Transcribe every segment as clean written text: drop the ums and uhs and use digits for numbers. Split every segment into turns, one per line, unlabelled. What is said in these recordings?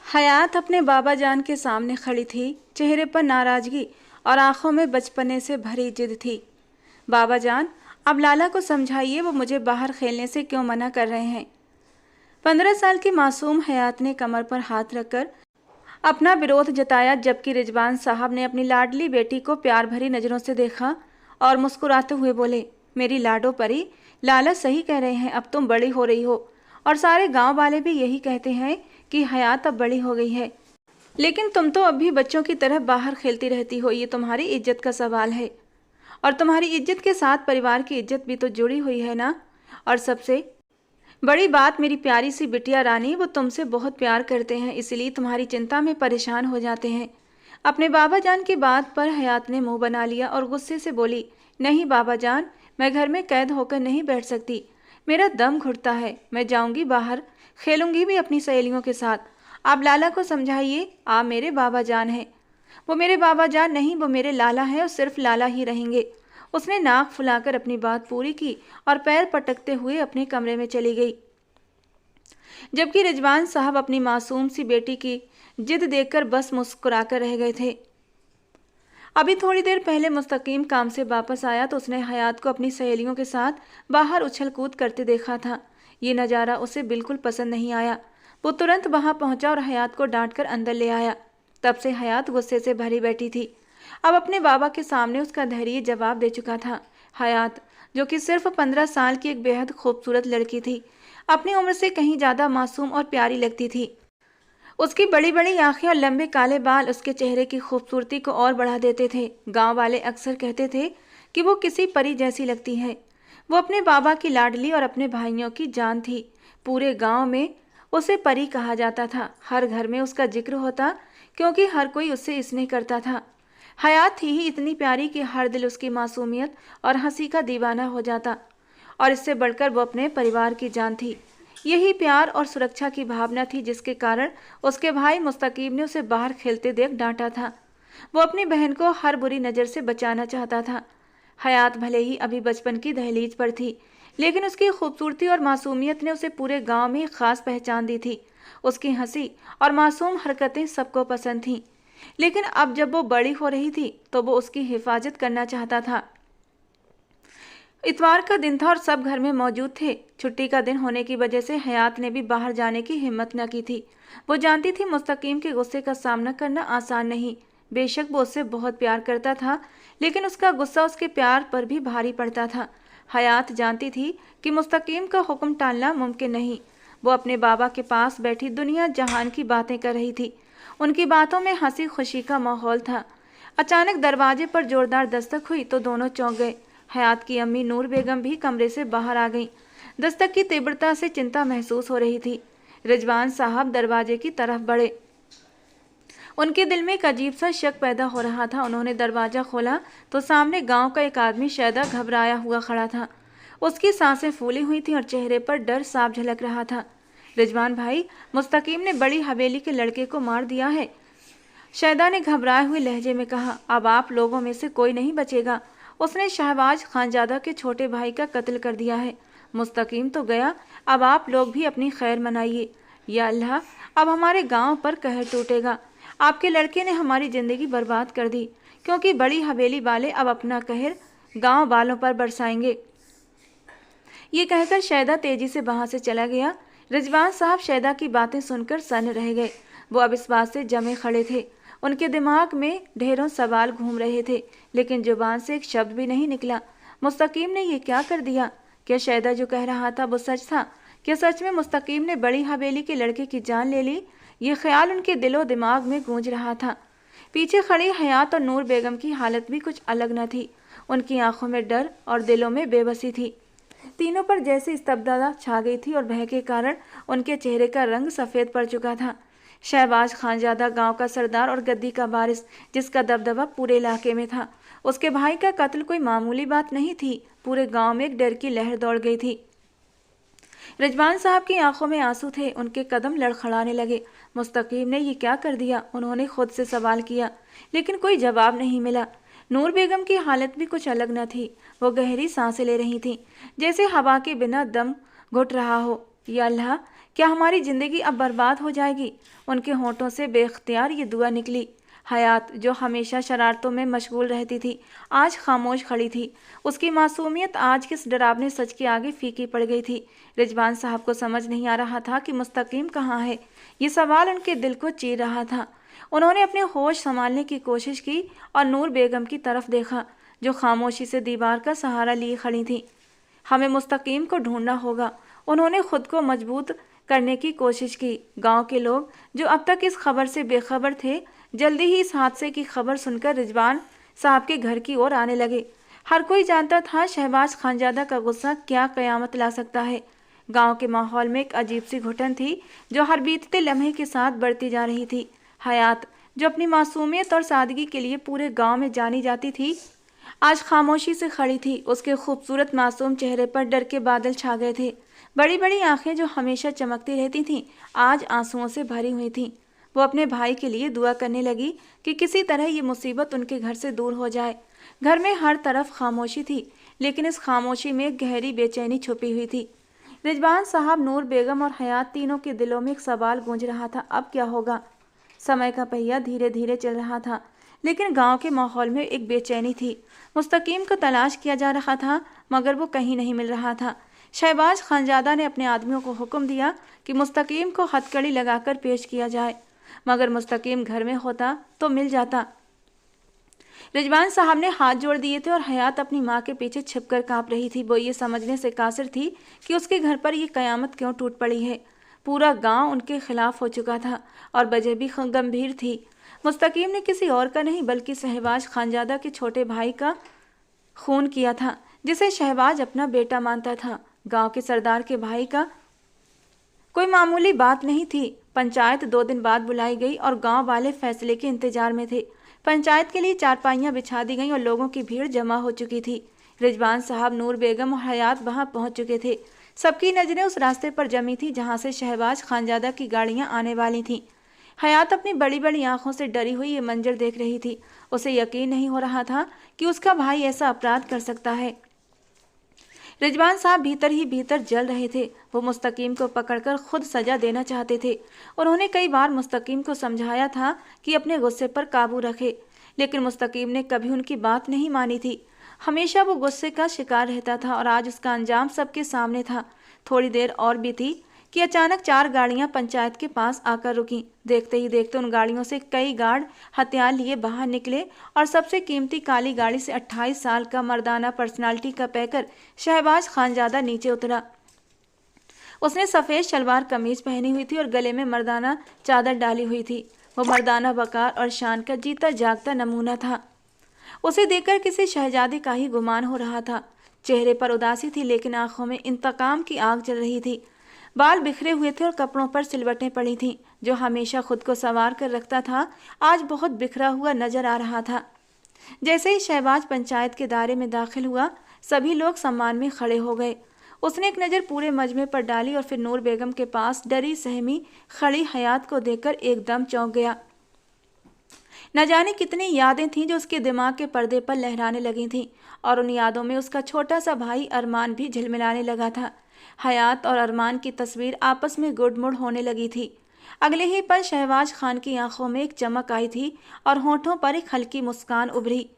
हयात अपने बाबा जान के सामने खड़ी थी। चेहरे पर नाराजगी और आंखों में बचपने से भरी जिद थी। बाबा जान, अब लाला को समझाइए, वो मुझे बाहर खेलने से क्यों मना कर रहे हैं। 15 साल की मासूम हयात ने कमर पर हाथ रखकर अपना विरोध जताया, जबकि रिजवान साहब ने अपनी लाडली बेटी को प्यार भरी नज़रों से देखा और मुस्कुराते हुए बोले, मेरी लाडो परी, लाला सही कह रहे हैं, अब तुम बड़ी हो रही हो और सारे गांव वाले भी यही कहते हैं कि हयात अब बड़ी हो गई है। लेकिन तुम तो अब भी बच्चों की तरह बाहर खेलती रहती हो। ये तुम्हारी इज्जत का सवाल है और तुम्हारी इज्जत के साथ परिवार की इज्जत भी तो जुड़ी हुई है ना। और सबसे बड़ी बात, मेरी प्यारी सी बिटिया रानी, वो तुमसे बहुत प्यार करते हैं, इसलिए तुम्हारी चिंता में परेशान हो जाते हैं। अपने बाबा जान की बात पर हयात ने मुंह बना लिया और गुस्से से बोली, नहीं बाबा जान, मैं घर में कैद होकर नहीं बैठ सकती। मेरा दम घुटता है। मैं जाऊंगी बाहर, खेलूंगी भी अपनी सहेलियों के साथ। आप लाला को समझाइए, आप मेरे बाबा जान हैं। वो मेरे बाबा जान नहीं, वो मेरे लाला हैं और सिर्फ लाला ही रहेंगे। उसने नाक फुलाकर अपनी बात पूरी की और पैर पटकते हुए अपने कमरे में चली गई, जबकि रिजवान साहब अपनी मासूम सी बेटी की जिद देखकर बस मुस्कुराकर रह गए थे। अभी थोड़ी देर पहले मुस्तकीम काम से वापस आया तो उसने हयात को अपनी सहेलियों के साथ बाहर उछल कूद करते देखा था। ये नज़ारा उसे बिल्कुल पसंद नहीं आया। वो तुरंत वहां पहुंचा और हयात को डांटकर अंदर ले आया। तब से हयात गुस्से से भरी बैठी थी। अब अपने बाबा के सामने उसका धैर्य जवाब दे चुका था। हयात, जो कि सिर्फ 15 साल की एक बेहद खूबसूरत लड़की थी, अपनी उम्र से कहीं ज़्यादा मासूम और प्यारी लगती थी। उसकी बड़ी बड़ी आंखें और लंबे काले बाल उसके चेहरे की खूबसूरती को और बढ़ा देते थे। गांव वाले अक्सर कहते थे कि वो किसी परी जैसी लगती है। वो अपने बाबा की लाडली और अपने भाइयों की जान थी। पूरे गांव में उसे परी कहा जाता था। हर घर में उसका जिक्र होता, क्योंकि हर कोई उससे स्नेह करता था। हयात थी ही इतनी प्यारी कि हर दिल उसकी मासूमियत और हंसी का दीवाना हो जाता, और इससे बढ़कर वो अपने परिवार की जान थी। यही प्यार और सुरक्षा की भावना थी जिसके कारण उसके भाई मुस्तकीम ने उसे बाहर खेलते देख डांटा था। वो अपनी बहन को हर बुरी नज़र से बचाना चाहता था। हयात भले ही अभी बचपन की दहलीज पर थी, लेकिन उसकी खूबसूरती और मासूमियत ने उसे पूरे गांव में खास पहचान दी थी। उसकी हंसी और मासूम हरकतें सबको पसंद थीं। लेकिन अब जब वो बड़ी हो रही थी तो वो उसकी हिफाजत करना चाहता था। इतवार का दिन था और सब घर में मौजूद थे। छुट्टी का दिन होने की वजह से हयात ने भी बाहर जाने की हिम्मत न की थी। वो जानती थी मुस्तकीम के गुस्से का सामना करना आसान नहीं। बेशक वो उससे बहुत प्यार करता था, लेकिन उसका गुस्सा उसके प्यार पर भी भारी पड़ता था। हयात जानती थी कि मुस्तकीम का हुक्म टालना मुमकिन नहीं। वो अपने बाबा के पास बैठी दुनिया जहान की बातें कर रही थी। उनकी बातों में हंसी खुशी का माहौल था। अचानक दरवाजे पर जोरदार दस्तक हुई तो दोनों चौंक गए। हयात की अम्मी नूर बेगम भी कमरे से बाहर आ गईं। दस्तक की तीव्रता से चिंता महसूस हो रही थी। रिजवान साहब दरवाजे की तरफ बढ़े। उनके दिल में एक अजीब सा शक पैदा हो रहा था। उन्होंने दरवाजा खोला तो सामने गांव का एक आदमी शैदा घबराया हुआ खड़ा था। उसकी सांसें फूली हुई थीं और चेहरे पर डर साफ झलक रहा था। रिजवान भाई, मुस्तकीम ने बड़ी हवेली के लड़के को मार दिया है, शैदा ने घबराए हुए लहजे में कहा। अब आप लोगों में से कोई नहीं बचेगा। उसने शहबाज खानजादा के छोटे भाई का कत्ल कर दिया है। मुस्तकीम तो गया, अब आप लोग भी अपनी खैर मनाइए। या अल्लाह, अब हमारे गांव पर कहर टूटेगा। आपके लड़के ने हमारी ज़िंदगी बर्बाद कर दी, क्योंकि बड़ी हवेली वाले अब अपना कहर गांव वालों पर बरसाएंगे। ये कहकर शैदा तेजी से वहां से चला गया। रिजवान साहब शैदा की बातें सुनकर सन्न रह गए। वो अब इस बात से जमे खड़े थे। उनके दिमाग में ढेरों सवाल घूम रहे थे, लेकिन जुबान से एक शब्द भी नहीं निकला। मुस्तकीम ने ये क्या कर दिया? क्या शैदा जो कह रहा था वो सच था? क्या सच में मुस्तकीम ने बड़ी हवेली के लड़के की जान ले ली? ये ख्याल उनके दिलो दिमाग में गूंज रहा था। पीछे खड़ी हयात और नूर बेगम की हालत भी कुछ अलग न थी। उनकी आंखों में डर और दिलों में बेबसी थी। तीनों पर जैसे स्तब्धता छा गई थी और भय के कारण उनके चेहरे का रंग सफ़ेद पड़ चुका था। शहबाज खानजादा गांव का सरदार और गद्दी का वारिस, जिसका दबदबा पूरे इलाके में था। उसके भाई का कत्ल कोई मामूली बात नहीं थी। पूरे गांव में एक डर की लहर दौड़ गई थी। रिजवान साहब की आंखों में आंसू थे। उनके कदम लड़खड़ाने लगे। मुस्तकीम ने ये क्या कर दिया? उन्होंने खुद से सवाल किया, लेकिन कोई जवाब नहीं मिला। नूर बेगम की हालत भी कुछ अलग न थी। वो गहरी सांसें ले रही थी, जैसे हवा के बिना दम घुट रहा हो। या अल्लाह, क्या हमारी ज़िंदगी अब बर्बाद हो जाएगी? उनके होंठों से बेख्तियार ये दुआ निकली। हयात, जो हमेशा शरारतों में मशगूल रहती थी, आज खामोश खड़ी थी। उसकी मासूमियत आज किस डरावने सच के आगे फीकी पड़ गई थी। रिजवान साहब को समझ नहीं आ रहा था कि मुस्तकीम कहाँ है। ये सवाल उनके दिल को चीर रहा था। उन्होंने अपने होश संभालने की कोशिश की और नूर बेगम की तरफ देखा, जो खामोशी से दीवार का सहारा लिए खड़ी थी। हमें मुस्तकीम को ढूंढना होगा। उन्होंने खुद को मजबूत करने की कोशिश की। गांव के लोग, जो अब तक इस खबर से बेखबर थे, जल्दी ही इस हादसे की खबर सुनकर रिजवान साहब के घर की ओर आने लगे। हर कोई जानता था शहबाज खानजादा का गुस्सा क्या कयामत ला सकता है। गांव के माहौल में एक अजीब सी घुटन थी, जो हर बीतते लम्हे के साथ बढ़ती जा रही थी। हयात, जो अपनी मासूमियत और सादगी के लिए पूरे गांव में जानी जाती थी, आज खामोशी से खड़ी थी। उसके खूबसूरत मासूम चेहरे पर डर के बादल छा गए थे। बड़ी बड़ी आंखें, जो हमेशा चमकती रहती थीं, आज आंसुओं से भरी हुई थीं। वो अपने भाई के लिए दुआ करने लगी कि किसी तरह ये मुसीबत उनके घर से दूर हो जाए। घर में हर तरफ खामोशी थी, लेकिन इस खामोशी में एक गहरी बेचैनी छुपी हुई थी। रिजवान साहब, नूर बेगम और हयात, तीनों के दिलों में एक सवाल गूंज रहा था, अब क्या होगा? समय का पहिया धीरे धीरे चल रहा था, लेकिन गांव के माहौल में एक बेचैनी थी। मुस्तकीम को तलाश किया जा रहा था, मगर वो कहीं नहीं मिल रहा था। शहबाज खानजादा ने अपने आदमियों को हुक्म दिया कि मुस्तकीम को हथकड़ी लगाकर पेश किया जाए, मगर मुस्तकीम घर में होता तो मिल जाता। रिजवान साहब ने हाथ जोड़ दिए थे और हयात अपनी माँ के पीछे छिपकर कांप रही थी। वो ये समझने से कासिर थी कि उसके घर पर ये कयामत क्यों टूट पड़ी है। पूरा गांव उनके खिलाफ हो चुका था और वजह भी गंभीर थी। मुस्तकीम ने किसी और का नहीं, बल्कि शहबाज खानजादा के छोटे भाई का खून किया था, जिसे शहबाज अपना बेटा मानता था। गांव के सरदार के भाई का कोई मामूली बात नहीं थी। पंचायत 2 दिन बाद बुलाई गई और गांव वाले फैसले के इंतजार में थे। पंचायत के लिए चारपाइयां बिछा दी गईं और लोगों की भीड़ जमा हो चुकी थी। रिजवान साहब, नूर बेगम और हयात वहां पहुंच चुके थे। सबकी नजरें उस रास्ते पर जमी थी जहां से शहबाज खानजादा की गाड़ियां आने वाली थीं। हयात अपनी बड़ी बड़ी आंखों से डरी हुई ये मंजर देख रही थी। उसे यकीन नहीं हो रहा था कि उसका भाई ऐसा अपराध कर सकता है। रिजवान साहब भीतर ही भीतर जल रहे थे। वो मुस्तकीम को पकड़कर खुद सजा देना चाहते थे। उन्होंने कई बार मुस्तकीम को समझाया था कि अपने गुस्से पर काबू रखे, लेकिन मुस्तकीम ने कभी उनकी बात नहीं मानी थी। हमेशा वो गुस्से का शिकार रहता था और आज उसका अंजाम सबके सामने था। थोड़ी देर और बीती कि अचानक 4 गाड़ियां पंचायत के पास आकर रुकीं। देखते ही देखते उन गाड़ियों से कई गार्ड हथियार लिए बाहर निकले और सबसे कीमती काली गाड़ी से 28 साल का मर्दाना पर्सनालिटी का पैकर शहबाज खानजादा नीचे उतरा। उसने सफ़ेद शलवार कमीज पहनी हुई थी और गले में मर्दाना चादर डाली हुई थी। वो मर्दाना वकार और शान का जीता जागता नमूना था। उसे देखकर किसी शहजादे का ही गुमान हो रहा था। चेहरे पर उदासी थी, लेकिन आंखों में इंतकाम की आग जल रही थी। बाल बिखरे हुए थे और कपड़ों पर सिलवटें पड़ी थीं। जो हमेशा खुद को संवार कर रखता था, आज बहुत बिखरा हुआ नजर आ रहा था। जैसे ही शहबाज पंचायत के दायरे में दाखिल हुआ, सभी लोग सम्मान में खड़े हो गए। उसने एक नज़र पूरे मजमे पर डाली और फिर नूर बेगम के पास डरी सहमी खड़ी हयात को देखकर एकदम चौंक गया। न जाने कितनी यादें थीं जो उसके दिमाग के पर्दे पर लहराने लगी थीं, और उन यादों में उसका छोटा सा भाई अरमान भी झिलमिलाने लगा था। हयात और अरमान की तस्वीर आपस में गुड़मुड़ होने लगी थी। अगले ही पल शहबाज खान की आंखों में एक चमक आई थी और होठों पर एक हल्की मुस्कान उभरी।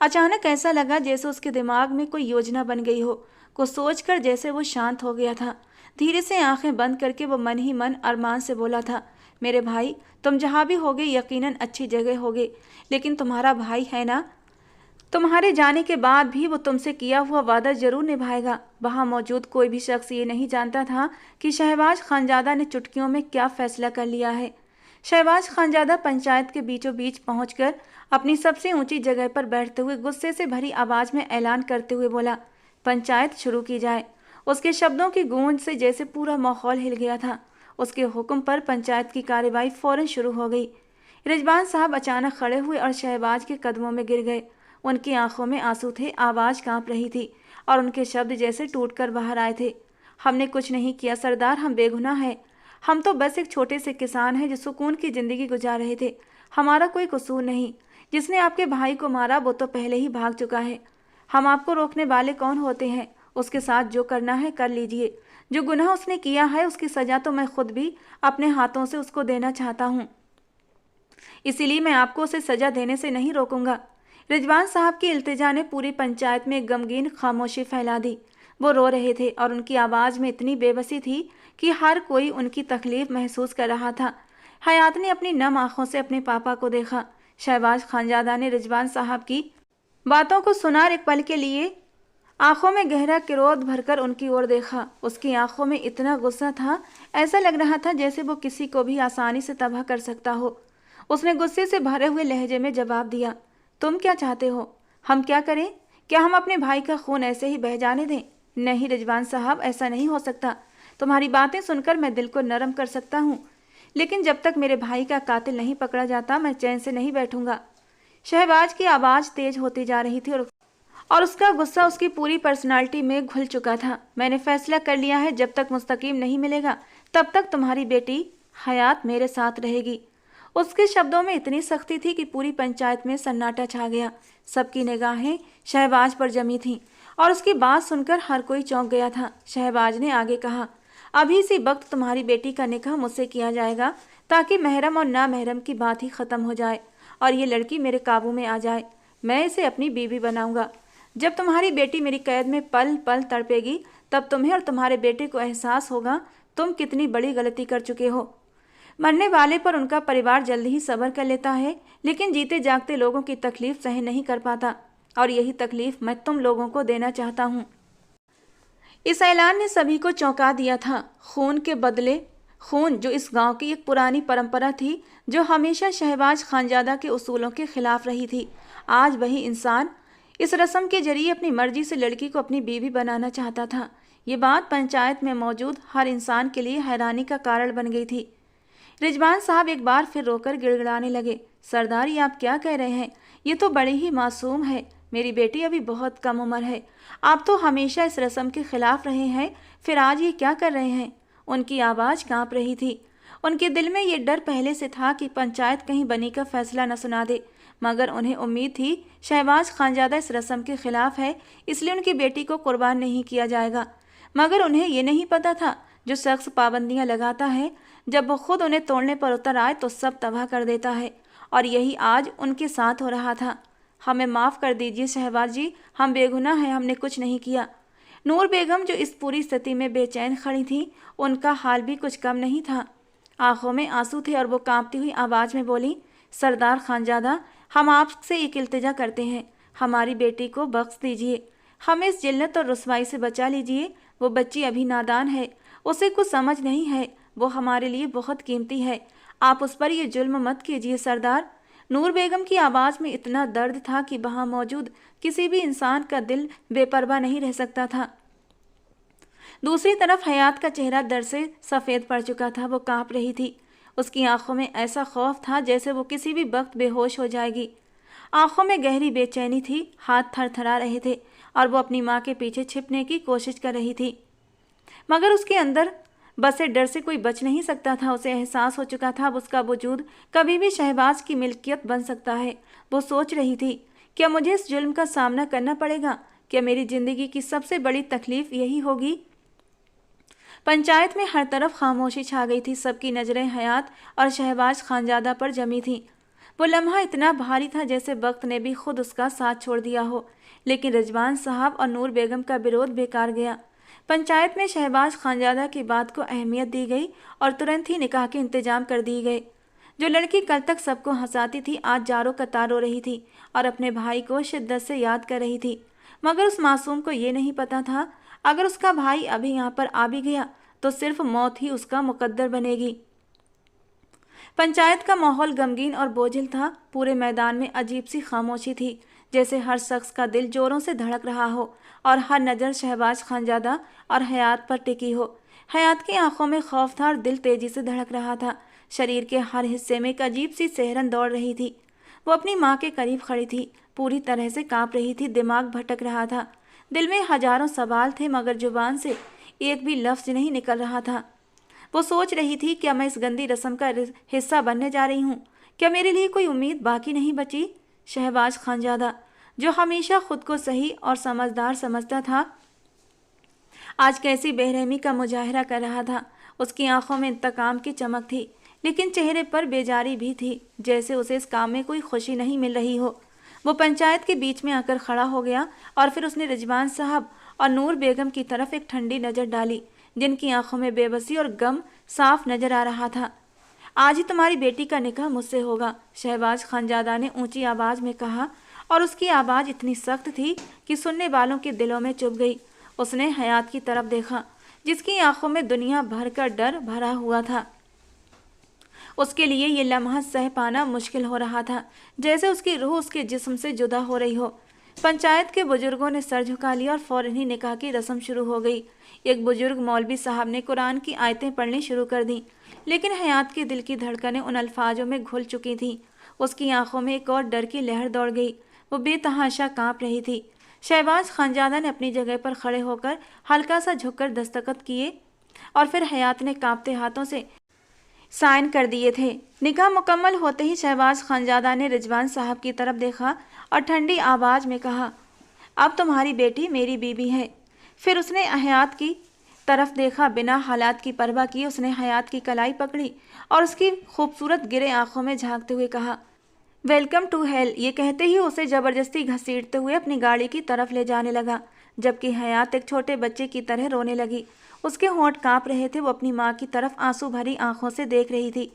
अचानक ऐसा लगा जैसे उसके दिमाग में कोई योजना बन गई हो। कुछ सोचकर जैसे वो शांत हो गया था। धीरे से आंखें बंद करके वो मन ही मन अरमान से बोला था, मेरे भाई, तुम जहाँ भी होगे यकीनन अच्छी जगह होगे, लेकिन तुम्हारा भाई है ना, तुम्हारे जाने के बाद भी वो तुमसे किया हुआ वादा जरूर निभाएगा। वहाँ मौजूद कोई भी शख्स ये नहीं जानता था कि शहबाज खानजादा ने चुटकियों में क्या फैसला कर लिया है। शहबाज खानजादा पंचायत के बीचों बीच पहुंचकर अपनी सबसे ऊंची जगह पर बैठते हुए गुस्से से भरी आवाज में ऐलान करते हुए बोला, पंचायत शुरू की जाए। उसके शब्दों की गूंज से जैसे पूरा माहौल हिल गया था। उसके हुक्म पर पंचायत की कार्यवाही फौरन शुरू हो गई। रिजवान साहब अचानक खड़े हुए और शहबाज के कदमों में गिर गए। उनकी आंखों में आंसू थे, आवाज़ कांप रही थी और उनके शब्द जैसे टूटकर बाहर आए थे। हमने कुछ नहीं किया सरदार, हम बेगुनाह हैं। हम तो बस एक छोटे से किसान हैं जो सुकून की ज़िंदगी गुजार रहे थे। हमारा कोई कसूर नहीं। जिसने आपके भाई को मारा वो तो पहले ही भाग चुका है। हम आपको रोकने वाले कौन होते हैं? उसके साथ जो करना है कर लीजिए। जो गुनाह उसने किया है उसकी सजा तो मैं खुद भी अपने हाथों से उसको देना चाहता हूँ, इसीलिए मैं आपको उसे सजा देने से नहीं रोकूंगा। रिजवान साहब की इल्तिजा ने पूरी पंचायत में गमगीन खामोशी फैला दी। वो रो रहे थे और उनकी आवाज़ में इतनी बेबसी थी कि हर कोई उनकी तकलीफ महसूस कर रहा था। हयात ने अपनी नम आंखों से अपने पापा को देखा। शहबाज खानजादा ने रिजवान साहब की बातों को सुना और एक पल के लिए आंखों में गहरा क्रोध भरकर उनकी ओर देखा। उसकी आंखों में इतना गुस्सा था, ऐसा लग रहा था जैसे वो किसी को भी आसानी से तबाह कर सकता हो। उसने गुस्से से भरे हुए लहजे में जवाब दिया, तुम क्या चाहते हो? हम क्या करें? क्या हम अपने भाई का खून ऐसे ही बह जाने दें? नहीं रिजवान साहब, ऐसा नहीं हो सकता। तुम्हारी बातें सुनकर मैं दिल को नरम कर सकता हूँ, लेकिन जब तक मेरे भाई का कातिल नहीं पकड़ा जाता मैं चैन से नहीं बैठूंगा। शहबाज की आवाज़ तेज होती जा रही थी और उसका गुस्सा उसकी पूरी पर्सनालिटी में घुल चुका था। मैंने फैसला कर लिया है, जब तक मुस्तकीम नहीं मिलेगा तब तक तुम्हारी बेटी हयात मेरे साथ रहेगी। उसके शब्दों में इतनी सख्ती थी कि पूरी पंचायत में सन्नाटा छा गया। सबकी निगाहें शहबाज पर जमी थीं और उसकी बात सुनकर हर कोई चौंक गया था। शहबाज ने आगे कहा, अभी इसी वक्त तुम्हारी बेटी का निकाह मुझसे किया जाएगा ताकि महरम और ना महरम की बात ही ख़त्म हो जाए और ये लड़की मेरे काबू में आ जाए। मैं इसे अपनी बीवी बनाऊंगा। जब तुम्हारी बेटी मेरी कैद में पल पल तड़पेगी तब तुम्हें और तुम्हारे बेटे को एहसास होगा तुम कितनी बड़ी गलती कर चुके हो। मरने वाले पर उनका परिवार जल्दी ही सब्र कर लेता है, लेकिन जीते जागते लोगों की तकलीफ सहन नहीं कर पाता, और यही तकलीफ मैं तुम लोगों को देना चाहता हूँ। इस ऐलान ने सभी को चौंका दिया था। खून के बदले खून, जो इस गांव की एक पुरानी परंपरा थी जो हमेशा शहबाज खानजादा के उसूलों के खिलाफ रही थी, आज वही इंसान इस रस्म के जरिए अपनी मर्जी से लड़की को अपनी बीवी बनाना चाहता था। ये बात पंचायत में मौजूद हर इंसान के लिए हैरानी का कारण बन गई थी। रिजवान साहब एक बार फिर रोकर गिड़गिड़ाने लगे, सरदार ये आप क्या कह रहे हैं? ये तो बड़ी ही मासूम है। मेरी बेटी अभी बहुत कम उम्र है। आप तो हमेशा इस रस्म के खिलाफ रहे हैं, फिर आज ये क्या कर रहे हैं? उनकी आवाज़ कांप रही थी। उनके दिल में ये डर पहले से था कि पंचायत कहीं बनी का फैसला न सुना दे, मगर उन्हें उम्मीद थी शहबाज खानजादा इस रस्म के खिलाफ है, इसलिए उनकी बेटी को कुर्बान नहीं किया जाएगा। मगर उन्हें ये नहीं पता था जो शख्स पाबंदियां लगाता है, जब वो खुद उन्हें तोड़ने पर उतर आए तो सब तबाह कर देता है, और यही आज उनके साथ हो रहा था। हमें माफ़ कर दीजिए शहबाज जी, हम बेगुनाह हैं, हमने कुछ नहीं किया। नूर बेगम जो इस पूरी स्थिति में बेचैन खड़ी थी, उनका हाल भी कुछ कम नहीं था। आंखों में आंसू थे और वो कांपती हुई आवाज़ में बोली, सरदार खानजादा, हम आपसे एक इल्तिजा करते हैं, हमारी बेटी को बख्श दीजिए, हमें इस जिल्लत और रुसवाई से बचा लीजिए। वो बच्ची अभी नादान है, उसे कुछ समझ नहीं है, वो हमारे लिए बहुत कीमती है, आप उस पर ये जुल्म मत कीजिए सरदार। नूर बेगम की आवाज़ में इतना दर्द था कि वहाँ मौजूद किसी भी इंसान का दिल बेपरवाह नहीं रह सकता था। दूसरी तरफ हयात का चेहरा दर्द से सफ़ेद पड़ चुका था, वो कांप रही थी। उसकी आंखों में ऐसा खौफ था जैसे वो किसी भी वक्त बेहोश हो जाएगी। आंखों में गहरी बेचैनी थी, हाथ थरथरा रहे थे और वो अपनी माँ के पीछे छिपने की कोशिश कर रही थी, मगर उसके अंदर बसे डर से कोई बच नहीं सकता था। उसे एहसास हो चुका था अब उसका वजूद कभी भी शहबाज की मिल्कियत बन सकता है। वो सोच रही थी, क्या मुझे इस जुल्म का सामना करना पड़ेगा? क्या मेरी ज़िंदगी की सबसे बड़ी तकलीफ़ यही होगी? पंचायत में हर तरफ खामोशी छा गई थी। सबकी नज़रें हयात और शहबाज खानजादा पर जमी थीं। वो लम्हा इतना भारी था जैसे वक्त ने भी खुद उसका साथ छोड़ दिया हो, लेकिन रिजवान साहब और नूर बेगम का विरोध बेकार गया। पंचायत में शहबाज खानजादा की बात को अहमियत दी गई और तुरंत ही निकाह के इंतजाम कर दिए गए। जो लड़की कल तक सबको हंसाती थी, आज जारो कतार रो रही थी और अपने भाई को शिद्दत से याद कर रही थी। मगर उस मासूम को ये नहीं पता था, अगर उसका भाई अभी यहाँ पर आ भी गया तो सिर्फ मौत ही उसका मुकद्दर बनेगी। पंचायत का माहौल गमगीन और बोझिल था। पूरे मैदान में अजीब सी खामोशी थी, जैसे हर शख्स का दिल जोरों से धड़क रहा हो और हर नज़र शहबाज खानजादा और हयात पर टिकी हो। हयात की आंखों में खौफ था और दिल तेजी से धड़क रहा था। शरीर के हर हिस्से में एक अजीब सी सिहरन दौड़ रही थी। वो अपनी माँ के करीब खड़ी थी, पूरी तरह से कांप रही थी, दिमाग भटक रहा था। दिल में हजारों सवाल थे, मगर जुबान से एक भी लफ्ज़ नहीं निकल रहा था। वो सोच रही थी, क्या मैं इस गंदी रस्म का हिस्सा बनने जा रही हूँ? क्या मेरे लिए कोई उम्मीद बाकी नहीं बची? शहबाज खानजादा, जो हमेशा खुद को सही और समझदार समझता था, आज कैसी बेरहमी का मुजाहरा कर रहा था। उसकी आंखों में इंतकाम की चमक थी, लेकिन चेहरे पर बेजारी भी थी, जैसे उसे इस काम में कोई खुशी नहीं मिल रही हो। वो पंचायत के बीच में आकर खड़ा हो गया और फिर उसने रिजवान साहब और नूर बेगम की तरफ एक ठंडी नज़र डाली, जिनकी आंखों में बेबसी और गम साफ नजर आ रहा था। आज ही तुम्हारी बेटी का निकाह मुझसे होगा, शहबाज खानजादा ने ऊंची आवाज में कहा, और उसकी आवाज़ इतनी सख्त थी कि सुनने वालों के दिलों में चुभ गई। उसने हयात की तरफ देखा, जिसकी आंखों में दुनिया भर का डर भरा हुआ था। उसके लिए ये लम्हा सह पाना मुश्किल हो रहा था, जैसे उसकी रूह उसके जिस्म से जुदा हो रही हो। पंचायत के बुजुर्गों ने सर झुका लिया और फौरन ही निकाह की रस्म शुरू हो गई। एक बुजुर्ग मौलवी साहब ने कुरान की आयतें पढ़नी शुरू कर दी, लेकिन हयात के दिल की धड़कनें उन अल्फाजों में घुल चुकी थीं। उसकी आंखों में एक और डर की लहर दौड़ गई। वो बेतहाशा कांप रही थी। शहबाज खानजादा ने अपनी जगह पर खड़े होकर हल्का सा झुककर दस्तखत किए और फिर हयात ने कांपते हाथों से साइन कर दिए थे। निकाह मुकम्मल होते ही शहबाज खानजादा ने रिजवान साहब की तरफ देखा और ठंडी आवाज़ में कहा, अब तुम्हारी बेटी मेरी बीबी है। फिर उसने हयात की तरफ देखा। बिना हालात की परवाह किए उसने हयात की कलाई पकड़ी और उसकी खूबसूरत गिरे आंखों में झांकते हुए कहा, वेलकम टू हेल। ये कहते ही उसे ज़बरदस्ती घसीटते हुए अपनी गाड़ी की तरफ ले जाने लगा, जबकि हयात एक छोटे बच्चे की तरह रोने लगी। उसके होंठ कांप रहे थे। वो अपनी माँ की तरफ आंसू भरी आंखों से देख रही थी।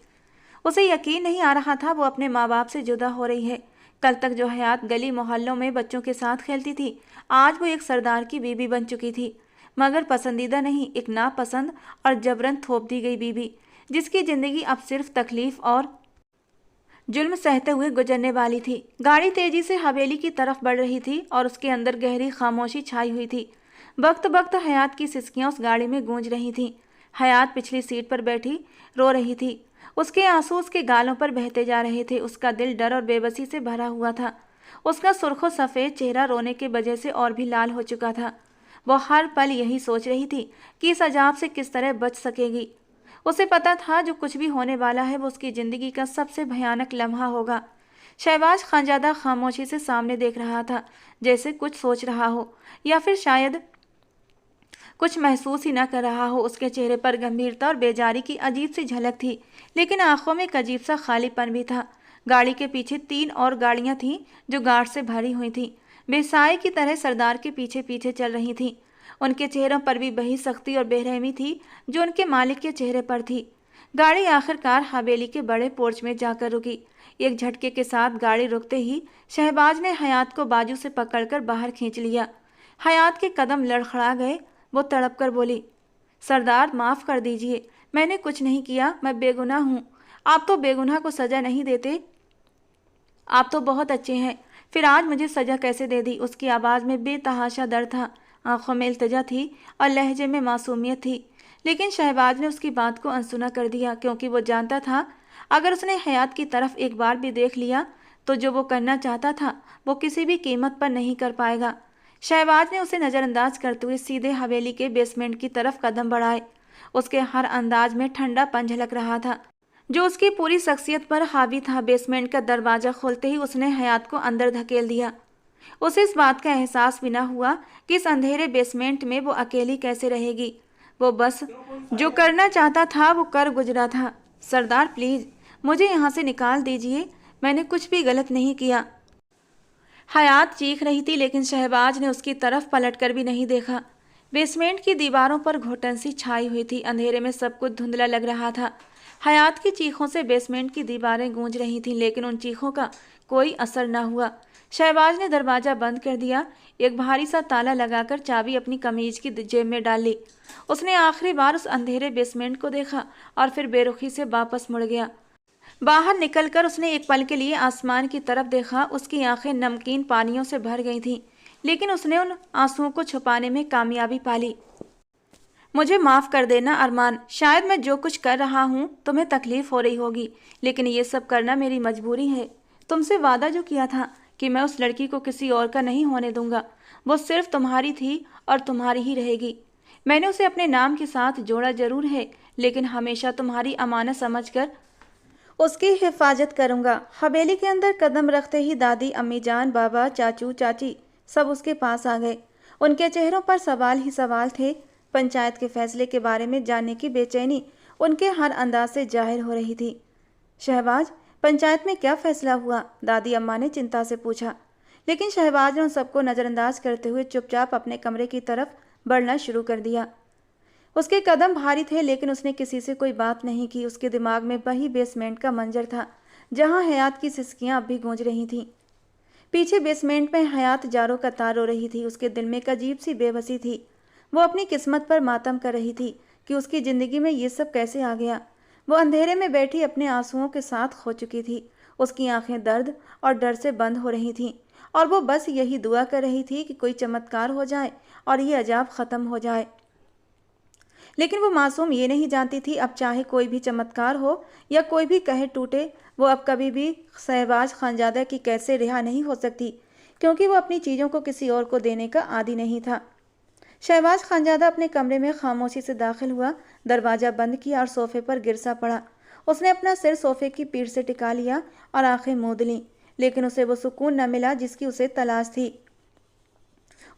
उसे यकीन नहीं आ रहा था वो अपने माँ बाप से जुदा हो रही है। कल तक जो हयात गली मोहल्लों में बच्चों के साथ खेलती थी, आज वो एक सरदार की बीबी बन चुकी थी, मगर पसंदीदा नहीं, एक नापसंद और जबरन थोप दी गई बीबी, जिसकी ज़िंदगी अब सिर्फ तकलीफ और जुल्म सहते हुए गुजरने वाली थी। गाड़ी तेजी से हवेली की तरफ बढ़ रही थी और उसके अंदर गहरी खामोशी छाई हुई थी। वक्त वक्त हयात की सिसकियां उस गाड़ी में गूंज रही थीं। हयात पिछली सीट पर बैठी रो रही थी। उसके आंसू उसके गालों पर बहते जा रहे थे। उसका दिल डर और बेबसी से भरा हुआ था। उसका सुर्खो सफ़ेद चेहरा रोने की वजह से और भी लाल हो चुका था। वो हर पल यही सोच रही थी कि इस अजाब से किस तरह बच सकेगी। उसे पता था जो कुछ भी होने वाला है वो उसकी ज़िंदगी का सबसे भयानक लम्हा होगा। शहबाज खानजादा खामोशी से सामने देख रहा था, जैसे कुछ सोच रहा हो या फिर शायद कुछ महसूस ही न कर रहा हो। उसके चेहरे पर गंभीरता और बेजारी की अजीब सी झलक थी, लेकिन आंखों में एक अजीब सा खालीपन भी था। गाड़ी के पीछे 3 और गाड़ियां थीं जो गार्ड से भरी हुई थीं, बेसाए की तरह सरदार के पीछे पीछे चल रही थीं। उनके चेहरों पर भी वही सख्ती और बेरहमी थी जो उनके मालिक के चेहरे पर थी। गाड़ी आखिरकार हवेली के बड़े पोर्च में जाकर रुकी। एक झटके के साथ गाड़ी रुकते ही शहबाज ने हयात को बाजू से पकड़कर बाहर खींच लिया। हयात के कदम लड़खड़ा गए। वो तड़प कर बोली, सरदार माफ़ कर दीजिए, मैंने कुछ नहीं किया, मैं बेगुनाह हूँ। आप तो बेगुनाह को सज़ा नहीं देते, आप तो बहुत अच्छे हैं, फिर आज मुझे सज़ा कैसे दे दी? उसकी आवाज़ में बेतहाशा दर्द था, आंखों में इल्तिजा थी और लहजे में मासूमियत थी। लेकिन शहबाज ने उसकी बात को अनसुना कर दिया, क्योंकि वो जानता था अगर उसने हयात की तरफ एक बार भी देख लिया तो जो वो करना चाहता था वो किसी भी कीमत पर नहीं कर पाएगा। शहबाज ने उसे नज़रअंदाज करते हुए सीधे हवेली के बेसमेंट की तरफ कदम बढ़ाए। उसके हर अंदाज में ठंडापन झलक रहा था जो उसकी पूरी शख्सियत पर हावी था। बेसमेंट का दरवाज़ा खोलते ही उसने हयात को अंदर धकेल दिया। उसे इस बात का एहसास भी न हुआ कि इस अंधेरे बेसमेंट में वो अकेली कैसे रहेगी। वो बस जो करना चाहता था वो कर गुजरा था। सरदार प्लीज़ मुझे यहाँ से निकाल दीजिए, मैंने कुछ भी गलत नहीं किया। हयात चीख रही थी, लेकिन शहबाज ने उसकी तरफ पलटकर भी नहीं देखा। बेसमेंट की दीवारों पर घुटन सी छाई हुई थी। अंधेरे में सब कुछ धुंधला लग रहा था। हयात की चीखों से बेसमेंट की दीवारें गूंज रही थीं, लेकिन उन चीखों का कोई असर न हुआ। शहबाज ने दरवाज़ा बंद कर दिया। एक भारी सा ताला लगाकर चाबी अपनी कमीज की जेब में डाल ली। उसने आखिरी बार उस अंधेरे बेसमेंट को देखा और फिर बेरुखी से वापस मुड़ गया। बाहर निकलकर उसने एक पल के लिए आसमान की तरफ देखा। उसकी आंखें नमकीन पानियों से भर गई थीं, लेकिन उसने उन आंसुओं को छुपाने में कामयाबी पा ली। मुझे माफ़ कर देना अरमान, शायद मैं जो कुछ कर रहा हूँ तुम्हें तकलीफ़ हो रही होगी, लेकिन ये सब करना मेरी मजबूरी है। तुमसे वादा जो किया था कि मैं उस लड़की को किसी और का नहीं होने दूंगा, वो सिर्फ तुम्हारी थी और तुम्हारी ही रहेगी। मैंने उसे अपने नाम के साथ जोड़ा जरूर है, लेकिन हमेशा तुम्हारी अमानत समझकर उसकी हिफाजत करूंगा। हवेली के अंदर कदम रखते ही दादी, अम्मी जान, बाबा, चाचू, चाची सब उसके पास आ गए। उनके चेहरों पर सवाल ही सवाल थे। पंचायत के फैसले के बारे में जानने की बेचैनी उनके हर अंदाज से जाहिर हो रही थी। शहबाज, पंचायत में क्या फैसला हुआ? दादी अम्मा ने चिंता से पूछा। लेकिन शहबाज ने उन सबको नज़रअंदाज करते हुए चुपचाप अपने कमरे की तरफ बढ़ना शुरू कर दिया। उसके कदम भारी थे, लेकिन उसने किसी से कोई बात नहीं की। उसके दिमाग में वही बेसमेंट का मंजर था जहां हयात की सिसकियां अब भी गूंज रही थीं। पीछे बेसमेंट में हयात जारो कतार रो रही थी। उसके दिल में एक अजीब सी बेबसी थी। वो अपनी किस्मत पर मातम कर रही थी कि उसकी ज़िंदगी में ये सब कैसे आ गया। वो अंधेरे में बैठी अपने आंसुओं के साथ खो चुकी थी। उसकी आंखें दर्द और डर से बंद हो रही थीं और वो बस यही दुआ कर रही थी कि कोई चमत्कार हो जाए और ये अजाब ख़त्म हो जाए। लेकिन वो मासूम ये नहीं जानती थी, अब चाहे कोई भी चमत्कार हो या कोई भी कहे टूटे, वो अब कभी भी शहबाज खानजादा की कैसे रिहा नहीं हो सकती, क्योंकि वो अपनी चीज़ों को किसी और को देने का आदी नहीं था। शहबाज खानजादा अपने कमरे में खामोशी से दाखिल हुआ, दरवाज़ा बंद किया और सोफे पर गिर सा पड़ा। उसने अपना सिर सोफे की पीठ से टिका लिया और आंखें मूंद लीं, लेकिन उसे वो सुकून न मिला जिसकी उसे तलाश थी।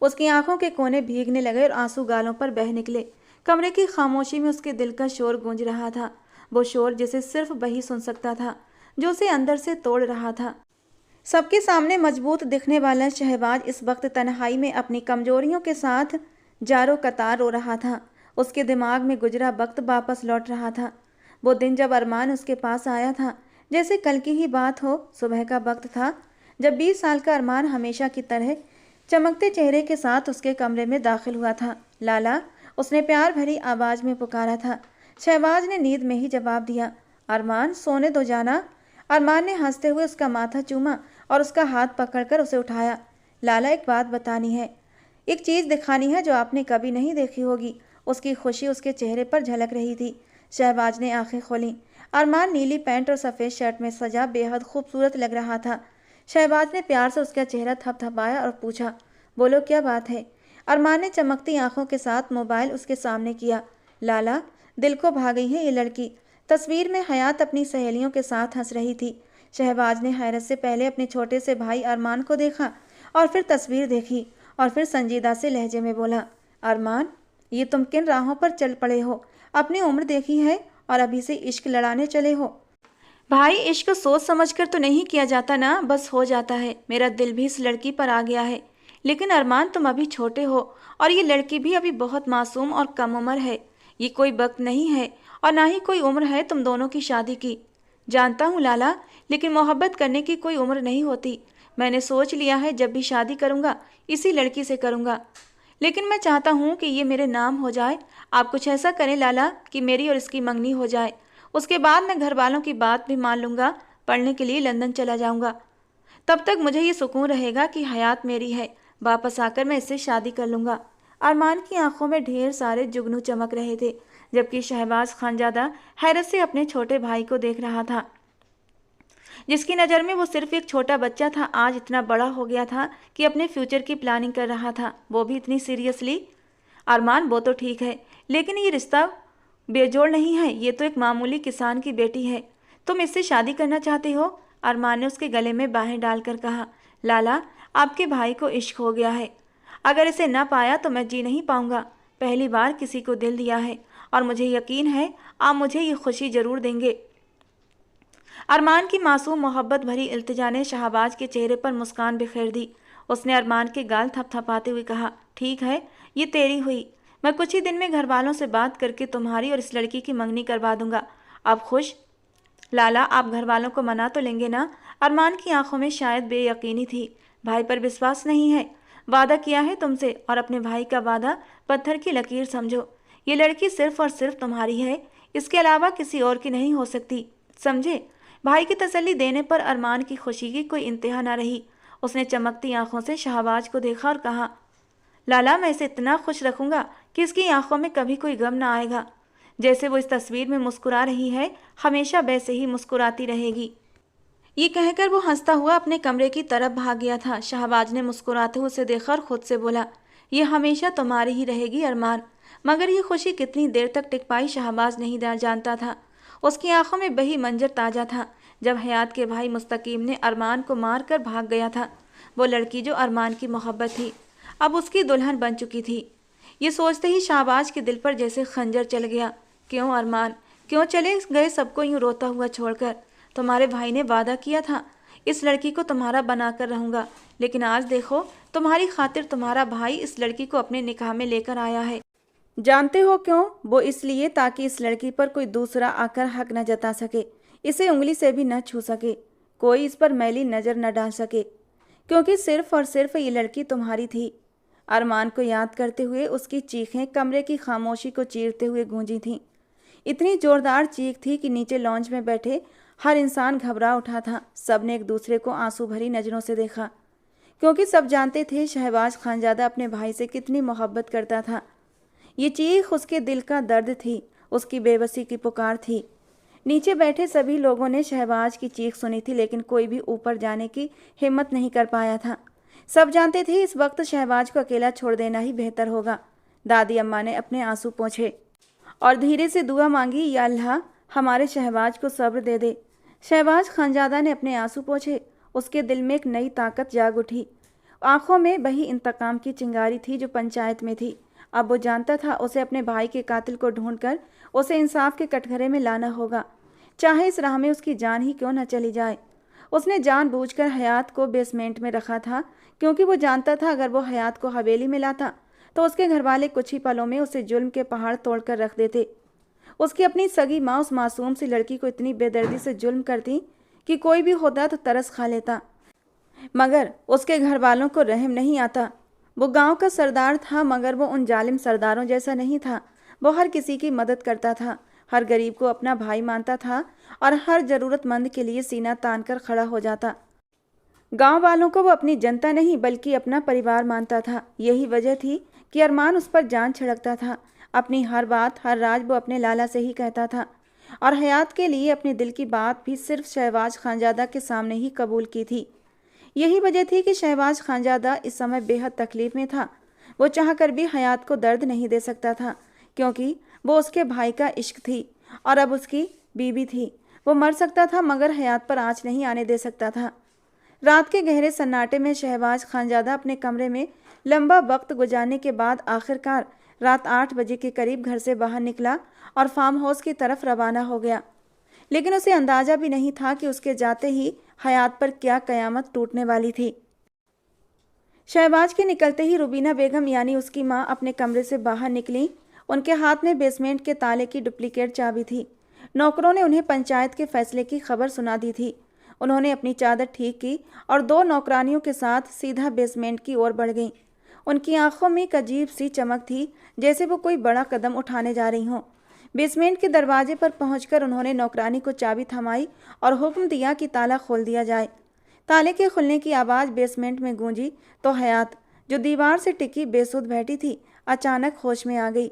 उसकी आंखों के कोने भीगने लगे और आंसू गालों पर बह निकले। कमरे की खामोशी में उसके दिल का शोर गूंज रहा था, वो शोर जिसे सिर्फ वही सुन सकता था जो उसे अंदर से तोड़ रहा था। सबके सामने मजबूत दिखने वाला शहबाज इस वक्त तन्हाई में अपनी कमजोरियों के साथ जारो कतार रो रहा था। उसके दिमाग में गुजरा वक्त वापस लौट रहा था। वो दिन जब अरमान उसके पास आया था, जैसे कल की ही बात हो। सुबह का वक्त था जब 20 साल का अरमान हमेशा की तरह चमकते चेहरे के साथ उसके कमरे में दाखिल हुआ था। लाला, उसने प्यार भरी आवाज़ में पुकारा था। शहबाज ने नींद में ही जवाब दिया, अरमान, सोने दो जाना। अरमान ने हंसते हुए उसका माथा चूमा और उसका हाथ पकड़कर उसे उठाया। लाला, एक बात बतानी है, एक चीज़ दिखानी है जो आपने कभी नहीं देखी होगी। उसकी खुशी उसके चेहरे पर झलक रही थी। शहबाज ने आंखें खोलीं। अरमान नीली पैंट और सफ़ेद शर्ट में सजा बेहद खूबसूरत लग रहा था। शहबाज ने प्यार से उसका चेहरा थपथपाया और पूछा, बोलो क्या बात है? अरमान ने चमकती आंखों के साथ मोबाइल उसके सामने किया। लाला, दिल को भा गई है ये लड़की। तस्वीर में हयात अपनी सहेलियों के साथ हंस रही थी। शहबाज ने हैरत से पहले अपने छोटे से भाई अरमान को देखा और फिर तस्वीर देखी और फिर संजीदा से लहजे में बोला, अरमान, ये तुम किन राहों पर चल पड़े हो? अपनी उम्र देखी है और अभी से इश्क लड़ाने चले हो? भाई, इश्क सोच समझकर तो नहीं किया जाता ना, बस हो जाता है। मेरा दिल भी इस लड़की पर आ गया है। लेकिन अरमान, तुम अभी छोटे हो और ये लड़की भी अभी बहुत मासूम और कम उम्र है। ये कोई वक्त नहीं है और ना ही कोई उम्र है तुम दोनों की शादी की। जानता हूँ लाला, लेकिन मोहब्बत करने की कोई उम्र नहीं होती। मैंने सोच लिया है जब भी शादी करूँगा इसी लड़की से करूँगा। लेकिन मैं चाहता हूँ कि ये मेरे नाम हो जाए। आप कुछ ऐसा करें लाला कि मेरी और इसकी मंगनी हो जाए। उसके बाद मैं घर वालों की बात भी मान लूँगा। पढ़ने के लिए लंदन चला जाऊँगा। तब तक मुझे ये सुकून रहेगा कि हयात मेरी है। वापस आकर मैं इससे शादी कर लूँगा। अरमान की आंखों में ढेर सारे जुगनू चमक रहे थे, जबकि शहबाज खानजादा हैरत से अपने छोटे भाई को देख रहा था, जिसकी नज़र में वो सिर्फ एक छोटा बच्चा था, आज इतना बड़ा हो गया था कि अपने फ्यूचर की प्लानिंग कर रहा था, वो भी इतनी सीरियसली। अरमान, वो तो ठीक है, लेकिन ये रिश्ता बेजोड़ नहीं है। ये तो एक मामूली किसान की बेटी है। तुम इससे शादी करना चाहते हो? अरमान ने उसके गले में बाहें डालकर कहा, लाला, आपके भाई को इश्क हो गया है। अगर इसे न पाया तो मैं जी नहीं पाऊंगा। पहली बार किसी को दिल दिया है और मुझे यकीन है आप मुझे ये खुशी ज़रूर देंगे। अरमान की मासूम मोहब्बत भरी इल्तिजा ने शहबाज के चेहरे पर मुस्कान बिखेर दी। उसने अरमान के गाल थपथपाते हुए कहा, ठीक है, ये तेरी हुई। मैं कुछ ही दिन में घर वालों से बात करके तुम्हारी और इस लड़की की मंगनी करवा दूंगा। आप खुश? लाला, आप घर वालों को मना तो लेंगे ना? अरमान की आंखों में शायद बेयकीनी थी। भाई पर विश्वास नहीं है? वादा किया है तुमसे और अपने भाई का वादा पत्थर की लकीर समझो। ये लड़की सिर्फ और सिर्फ तुम्हारी है, इसके अलावा किसी और की नहीं हो सकती, समझे? भाई की तसल्ली देने पर अरमान की खुशी की कोई इंतहा न रही। उसने चमकती आंखों से शहबाज को देखा और कहा, लाला, मैं इसे इतना खुश रखूंगा कि इसकी आंखों में कभी कोई गम ना आएगा। जैसे वो इस तस्वीर में मुस्कुरा रही है, हमेशा वैसे ही मुस्कुराती रहेगी। ये कहकर वो हंसता हुआ अपने कमरे की तरफ भाग गया था। शहबाज ने मुस्कुराते हुए उसे देखा और खुद से बोला, ये हमेशा तुम्हारी ही रहेगी अरमान। मगर ये खुशी कितनी देर तक टिक पाई शहबाज नहीं जानता था। उसकी आंखों में वही मंजर ताज़ा था जब हयात के भाई मुस्तकीम ने अरमान को मार कर भाग गया था। वो लड़की जो अरमान की मोहब्बत थी अब उसकी दुल्हन बन चुकी थी। ये सोचते ही शाहबाज के दिल पर जैसे खंजर चल गया। क्यों अरमान, क्यों चले गए सबको यूं रोता हुआ छोड़कर? तुम्हारे भाई ने वादा किया था इस लड़की को तुम्हारा बनाकर रहूंगा, लेकिन आज देखो तुम्हारी खातिर तुम्हारा भाई इस लड़की को अपने निकाह में लेकर आया है। जानते हो क्यों? वो इसलिए ताकि इस लड़की पर कोई दूसरा आकर हक न जता सके, इसे उंगली से भी न छू सके, कोई इस पर मैली नज़र न डाल सके, क्योंकि सिर्फ और सिर्फ ये लड़की तुम्हारी थी। अरमान को याद करते हुए उसकी चीखें कमरे की खामोशी को चीरते हुए गूंजी थीं। इतनी जोरदार चीख थी कि नीचे लॉन्च में बैठे हर इंसान घबरा उठा था। सब ने एक दूसरे को आंसू भरी नज़रों से देखा, क्योंकि सब जानते थे शहबाज खानजादा अपने भाई से कितनी मोहब्बत करता था। ये चीख उसके दिल का दर्द थी, उसकी बेबसी की पुकार थी। नीचे बैठे सभी लोगों ने शहबाज की चीख सुनी थी, लेकिन कोई भी ऊपर जाने की हिम्मत नहीं कर पाया था। सब जानते थे इस वक्त शहबाज को अकेला छोड़ देना ही बेहतर होगा। दादी अम्मा ने अपने आंसू पोंछे और धीरे से दुआ मांगी, या अल्लाह हमारे शहबाज को सब्र दे दे। शहबाज खानजादा ने अपने आंसू पोंछे। उसके दिल में एक नई ताकत जाग उठी। आंखों में वही इंतकाम की चिंगारी थी जो पंचायत में थी। अब वो जानता था उसे अपने भाई के कातिल को ढूंढकर उसे इंसाफ के कटघरे में लाना होगा, चाहे इस राह में उसकी जान ही क्यों न चली जाए। उसने जानबूझकर हयात को बेसमेंट में रखा था, क्योंकि वो जानता था अगर वो हयात को हवेली में लाता तो उसके घरवाले कुछ ही पलों में उसे जुल्म के पहाड़ तोड़कर रख देते। उसकी अपनी सगी माँ उस मासूम सी लड़की को इतनी बेदर्दी से जुल्म करती कि कोई भी होता तो तरस खा लेता, मगर उसके घर वालों को रहम नहीं आता। वो गांव का सरदार था, मगर वो उन जालिम सरदारों जैसा नहीं था। वो हर किसी की मदद करता था, हर गरीब को अपना भाई मानता था और हर ज़रूरतमंद के लिए सीना तान कर खड़ा हो जाता। गांव वालों को वो अपनी जनता नहीं बल्कि अपना परिवार मानता था। यही वजह थी कि अरमान उस पर जान छिड़कता था। अपनी हर बात हर राज वो अपने लाला से ही कहता था, और हयात के लिए अपने दिल की बात भी सिर्फ शहबाज खानजादा के सामने ही कबूल की थी। यही वजह थी कि शहबाज खानजादा इस समय बेहद तकलीफ में था। वो चाहकर भी हयात को दर्द नहीं दे सकता था, क्योंकि वो उसके भाई का इश्क थी और अब उसकी बीबी थी। वो मर सकता था, मगर हयात पर आँच नहीं आने दे सकता था। रात के गहरे सन्नाटे में शहबाज खानजादा अपने कमरे में लंबा वक्त गुजारने के बाद आखिरकार रात 8 बजे के करीब घर से बाहर निकला और फार्म हाउस की तरफ रवाना हो गया। लेकिन उसे अंदाजा भी नहीं था कि उसके जाते ही हयात पर क्या कयामत टूटने वाली थी। शहबाज के निकलते ही रुबीना बेगम यानी उसकी माँ अपने कमरे से बाहर निकली। उनके हाथ में बेसमेंट के ताले की डुप्लीकेट चाबी थी। नौकरों ने उन्हें पंचायत के फैसले की खबर सुना दी थी। उन्होंने अपनी चादर ठीक की और 2 नौकरानियों के साथ सीधा बेसमेंट की ओर बढ़ गईं। उनकी आंखों में एक अजीब सी चमक थी, जैसे वो कोई बड़ा कदम उठाने जा रही हों। बेसमेंट के दरवाजे पर पहुंचकर उन्होंने नौकरानी को चाबी थमाई और हुक्म दिया कि ताला खोल दिया जाए। ताले के खुलने की आवाज़ बेसमेंट में गूंजी तो हयात, जो दीवार से टिकी बेसुध बैठी थी, अचानक होश में आ गई।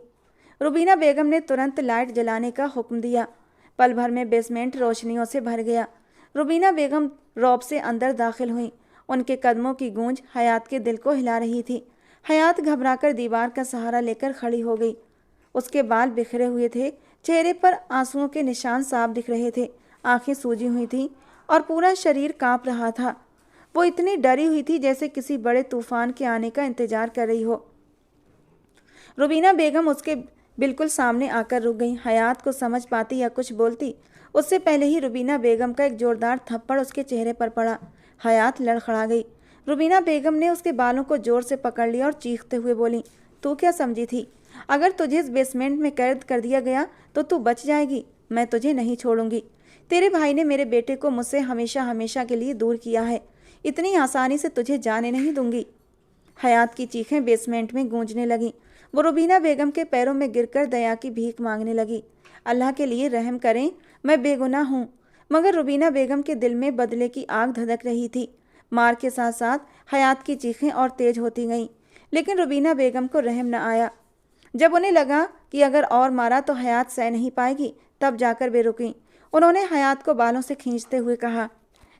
रुबीना बेगम ने तुरंत लाइट जलाने का हुक्म दिया। पल भर में बेसमेंट रोशनियों से भर गया। रुबीना बेगम रौब से अंदर दाखिल हुई। उनके कदमों की गूंज हयात के दिल को हिला रही थी। हयात घबराकर दीवार का सहारा लेकर खड़ी हो गई। उसके बाल बिखरे हुए थे, चेहरे पर आंसुओं के निशान साफ दिख रहे थे, आंखें सूजी हुई थीं और पूरा शरीर कांप रहा था। वो इतनी डरी हुई थी जैसे किसी बड़े तूफान के आने का इंतजार कर रही हो। रुबीना बेगम उसके बिल्कुल सामने आकर रुक गई। हयात को समझ पाती या कुछ बोलती उससे पहले ही रुबीना बेगम का एक जोरदार थप्पड़ उसके चेहरे पर पड़ा। हयात लड़खड़ा गई। रुबीना बेगम ने उसके बालों को जोर से पकड़ लिया और चीखते हुए बोली, तू क्या समझी थी? अगर तुझे इस बेसमेंट में कैद कर दिया गया तो तू बच जाएगी। मैं तुझे नहीं छोड़ूंगी। तेरे भाई ने मेरे बेटे को मुझसे हमेशा हमेशा के लिए दूर किया है। इतनी आसानी से तुझे जाने नहीं दूंगी। हयात की चीखें बेसमेंट में गूंजने लगीं। वो रुबीना बेगम के पैरों में गिरकर दया की भीख मांगने लगी। अल्लाह के लिए रहम करें, मैं बेगुनाह हूँ। मगर रुबीना बेगम के दिल में बदले की आग धधक रही थी। मार के साथ साथ हयात की चीखें और तेज होती गईं, लेकिन रुबीना बेगम को रहम न आया। जब उन्हें लगा कि अगर और मारा तो हयात सह नहीं पाएगी, तब जाकर वे रुकीं। उन्होंने हयात को बालों से खींचते हुए कहा,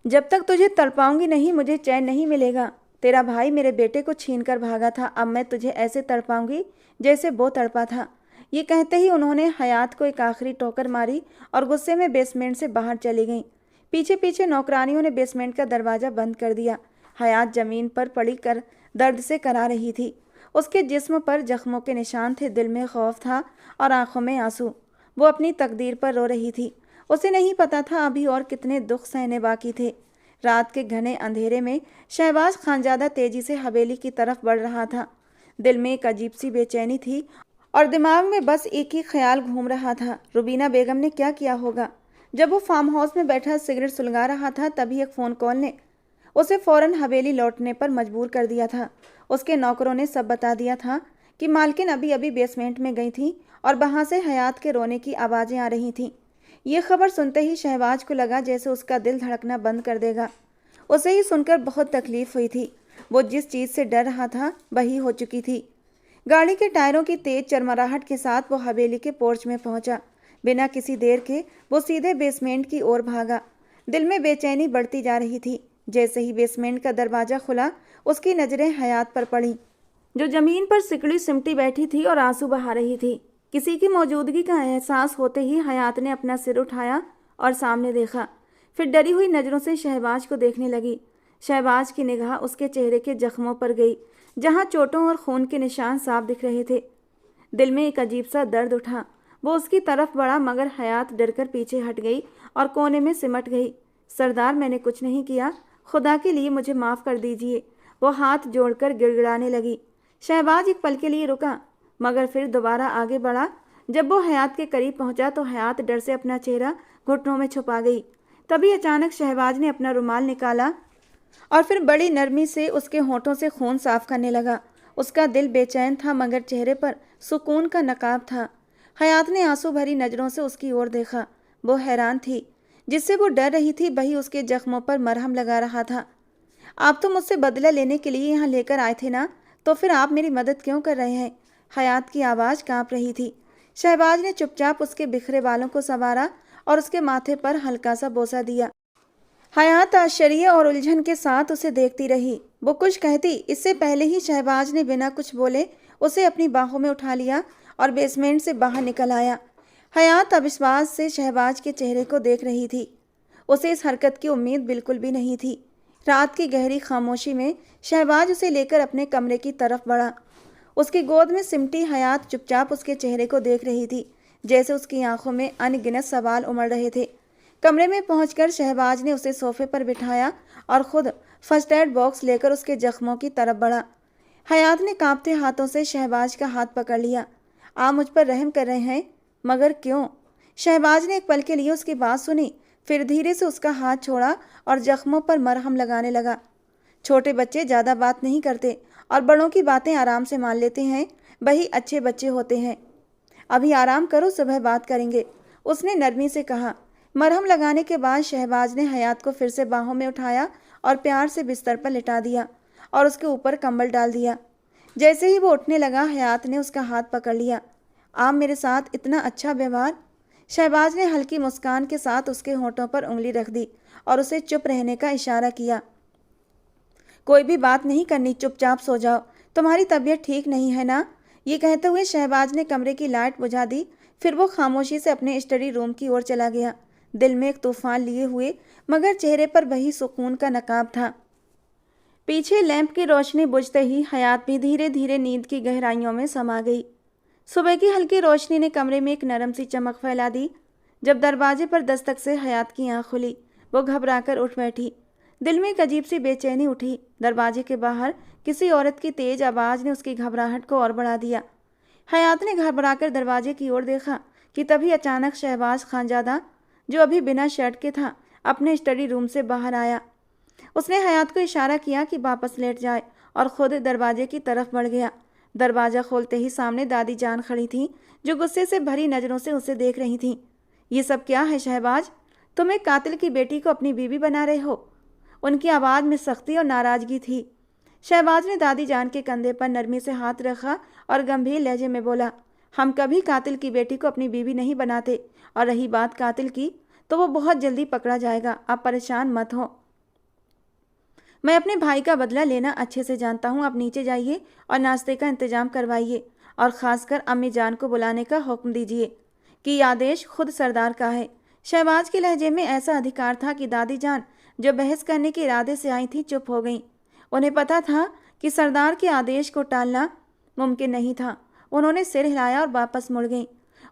जब तक तुझे तड़पाऊंगी नहीं मुझे चैन नहीं मिलेगा। तेरा भाई मेरे बेटे को छीन कर भागा था, अब मैं तुझे ऐसे तड़पाऊंगी जैसे वो तड़पा था। ये कहते ही उन्होंने हयात को एक आखिरी टोकर मारी और गुस्से में बेसमेंट से बाहर चली गईं। पीछे पीछे नौकरानियों ने बेसमेंट का दरवाज़ा बंद कर दिया। हयात ज़मीन पर पड़ी कर दर्द से करा रही थी। उसके जिस्म पर जख्मों के निशान थे, दिल में खौफ था और आंखों में आंसू। वो अपनी तकदीर पर रो रही थी। उसे नहीं पता था अभी और कितने दुख सहने बाकी थे। रात के घने अंधेरे में शहबाज खानजादा तेजी से हवेली की तरफ बढ़ रहा था। दिल में एक अजीब सी बेचैनी थी और दिमाग में बस एक ही ख्याल घूम रहा था, रुबीना बेगम ने क्या किया होगा। जब वो फार्म हाउस में बैठा सिगरेट सुलगा रहा था तभी एक फ़ोन कॉल ने उसे फ़ौरन हवेली लौटने पर मजबूर कर दिया था। उसके नौकरों ने सब बता दिया था कि मालकिन अभी अभी बेसमेंट में गई थी और वहाँ से हयात के रोने की आवाज़ें आ रही थीं। ये खबर सुनते ही शहबाज को लगा जैसे उसका दिल धड़कना बंद कर देगा। उसे ही सुनकर बहुत तकलीफ हुई थी। वो जिस चीज़ से डर रहा था वही हो चुकी थी। गाड़ी के टायरों की तेज चरमराहट के साथ वो हवेली के पोर्च में पहुंचा। बिना किसी देर के वो सीधे बेसमेंट की ओर भागा। दिल में बेचैनी बढ़ती जा रही थी। जैसे ही बेसमेंट का दरवाज़ा खुला उसकी नज़रें हयात पर पड़ी, जो ज़मीन पर सिकड़ी सिमटी बैठी थी और आंसू बहा रही थी। किसी की मौजूदगी का एहसास होते ही हयात ने अपना सिर उठाया और सामने देखा। फिर डरी हुई नज़रों से शहबाज को देखने लगी। शहबाज की निगाह उसके चेहरे के जख्मों पर गई, जहाँ चोटों और खून के निशान साफ दिख रहे थे। दिल में एक अजीब सा दर्द उठा। वो उसकी तरफ बढ़ा मगर हयात डरकर पीछे हट गई और कोने में सिमट गई। सरदार, मैंने कुछ नहीं किया, खुदा के लिए मुझे माफ़ कर दीजिए। वो हाथ जोड़कर गिड़गिड़ाने लगी। शहबाज एक पल के लिए रुका मगर फिर दोबारा आगे बढ़ा। जब वो हयात के करीब पहुंचा तो हयात डर से अपना चेहरा घुटनों में छुपा गई। तभी अचानक शहबाज ने अपना रुमाल निकाला और फिर बड़ी नरमी से उसके होठों से खून साफ करने लगा। उसका दिल बेचैन था मगर चेहरे पर सुकून का नकाब था। हयात ने आंसू भरी नज़रों से उसकी ओर देखा। वो हैरान थी। जिससे वो डर रही थी वही उसके जख्मों पर मरहम लगा रहा था। आप तो मुझसे बदला लेने के लिए यहाँ लेकर आए थे ना, तो फिर आप मेरी मदद क्यों कर रहे हैं? हयात की आवाज़ कांप रही थी। शहबाज ने चुपचाप उसके बिखरे बालों को संवारा और उसके माथे पर हल्का सा बोसा दिया। हयात आश्चर्य और उलझन के साथ उसे देखती रही। वो कुछ कहती इससे पहले ही शहबाज ने बिना कुछ बोले उसे अपनी बाहों में उठा लिया और बेसमेंट से बाहर निकल आया। हयात अविश्वास से शहबाज के चेहरे को देख रही थी। उसे इस हरकत की उम्मीद बिल्कुल भी नहीं थी। रात की गहरी खामोशी में शहबाज उसे लेकर अपने कमरे की तरफ बढ़ा। उसकी गोद में सिमटी हयात चुपचाप उसके चेहरे को देख रही थी, जैसे उसकी आंखों में अनगिनत सवाल उमड़ रहे थे। कमरे में पहुंचकर शहबाज ने उसे सोफे पर बिठाया और खुद फर्स्ट एड बॉक्स लेकर उसके जख्मों की तरफ बढ़ा। हयात ने कांपते हाथों से शहबाज का हाथ पकड़ लिया। आप मुझ पर रहम कर रहे हैं, मगर क्यों? शहबाज ने एक पल के लिए उसकी बात सुनी, फिर धीरे से उसका हाथ छोड़ा और जख्मों पर मरहम लगाने लगा। छोटे बच्चे ज़्यादा बात नहीं करते और बड़ों की बातें आराम से मान लेते हैं, वही अच्छे बच्चे होते हैं। अभी आराम करो, सुबह बात करेंगे, उसने नरमी से कहा। मरहम लगाने के बाद शहबाज ने हयात को फिर से बाहों में उठाया और प्यार से बिस्तर पर लिटा दिया और उसके ऊपर कंबल डाल दिया। जैसे ही वो उठने लगा हयात ने उसका हाथ पकड़ लिया। आप मेरे साथ इतना अच्छा व्यवहार। शहबाज ने हल्की मुस्कान के साथ उसके होठों पर उंगली रख दी और उसे चुप रहने का इशारा किया। कोई भी बात नहीं करनी, चुपचाप सो जाओ, तुम्हारी तबीयत ठीक नहीं है ना? ये कहते हुए शहबाज ने कमरे की लाइट बुझा दी। फिर वो खामोशी से अपने स्टडी रूम की ओर चला गया, दिल में एक तूफान लिए हुए मगर चेहरे पर वही सुकून का नकाब था। पीछे लैंप की रोशनी बुझते ही हयात भी धीरे धीरे नींद की गहराइयों में समा गई। सुबह की हल्की रोशनी ने कमरे में एक नरम सी चमक फैला दी। जब दरवाजे पर दस्तक से हयात की आंख खुली, वो घबराकर उठ बैठी। दिल में एक अजीब सी बेचैनी उठी। दरवाजे के बाहर किसी औरत की तेज आवाज़ ने उसकी घबराहट को और बढ़ा दिया। हयात ने घबराकर दरवाजे की ओर देखा कि तभी अचानक शहबाज खानजादा, जो अभी बिना शर्ट के था, अपने स्टडी रूम से बाहर आया। उसने हयात को इशारा किया कि वापस लेट जाए और खुद दरवाजे की तरफ बढ़ गया। दरवाज़ा खोलते ही सामने दादी जान खड़ी थी, जो गुस्से से भरी नज़रों से उसे देख रही थीं। ये सब क्या है शहबाज? तुम एक कातिल की बेटी को अपनी बीवी बना रहे हो? उनकी आवाज़ में सख्ती और नाराज़गी थी। शहबाज ने दादी जान के कंधे पर नरमी से हाथ रखा और गंभीर लहजे में बोला, हम कभी कातिल की बेटी को अपनी बीवी नहीं बनाते, और रही बात कातिल की तो वो बहुत जल्दी पकड़ा जाएगा, आप परेशान मत हो। मैं अपने भाई का बदला लेना अच्छे से जानता हूँ। आप नीचे जाइए और नाश्ते का इंतजाम करवाइए और ख़ासकर अम्मी जान को बुलाने का हुक्म दीजिए कि ये आदेश खुद सरदार का है। शहबाज के लहजे में ऐसा अधिकार था कि दादी जान, जो बहस करने के इरादे से आई थी, चुप हो गईं। उन्हें पता था कि सरदार के आदेश को टालना मुमकिन नहीं था। उन्होंने सिर हिलाया और वापस मुड़ गईं।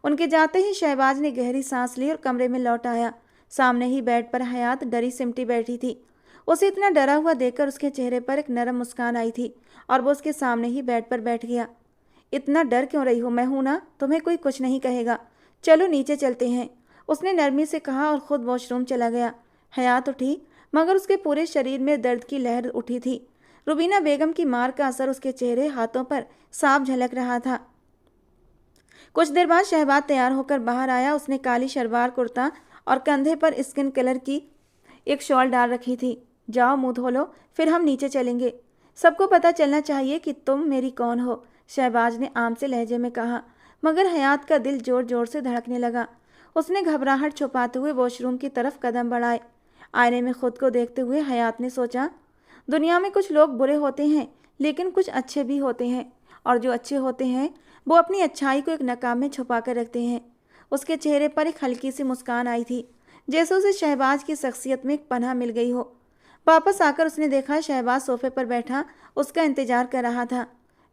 उनके जाते ही शहबाज ने गहरी सांस ली और कमरे में लौट आया। सामने ही बेड पर हयात डरी सिमटी बैठी थी। उसे इतना डरा हुआ देखकर उसके चेहरे पर एक नरम मुस्कान आई थी और वो उसके सामने ही बेड पर बैठ गया। इतना डर क्यों रही हो? मैं हूं ना, तुम्हें कोई कुछ नहीं कहेगा। चलो नीचे चलते हैं, उसने नरमी से कहा और खुद वॉशरूम चला गया। हयात उठी, मगर उसके पूरे शरीर में दर्द की लहर उठी थी। रुबीना बेगम की मार का असर उसके चेहरे हाथों पर साफ झलक रहा था। कुछ देर बाद शहबाज तैयार होकर बाहर आया। उसने काली शलवार कुर्ता और कंधे पर स्किन कलर की एक शॉल डाल रखी थी। जाओ मुंह धो लो, फिर हम नीचे चलेंगे। सबको पता चलना चाहिए कि तुम मेरी कौन हो, शहबाज ने आम से लहजे में कहा। मगर हयात का दिल जोर जोर से धड़कने लगा। उसने घबराहट छुपाते हुए वॉशरूम की तरफ कदम बढ़ाए। आईने में खुद को देखते हुए हयात ने सोचा, दुनिया में कुछ लोग बुरे होते हैं, लेकिन कुछ अच्छे भी होते हैं, और जो अच्छे होते हैं वो अपनी अच्छाई को एक नकाब में छुपा कर रखते हैं। उसके चेहरे पर एक हल्की सी मुस्कान आई थी, जैसे उसे शहबाज की शख्सियत में एक पनाह मिल गई हो। वापस आकर उसने देखा शहबाज सोफे पर बैठा उसका इंतजार कर रहा था।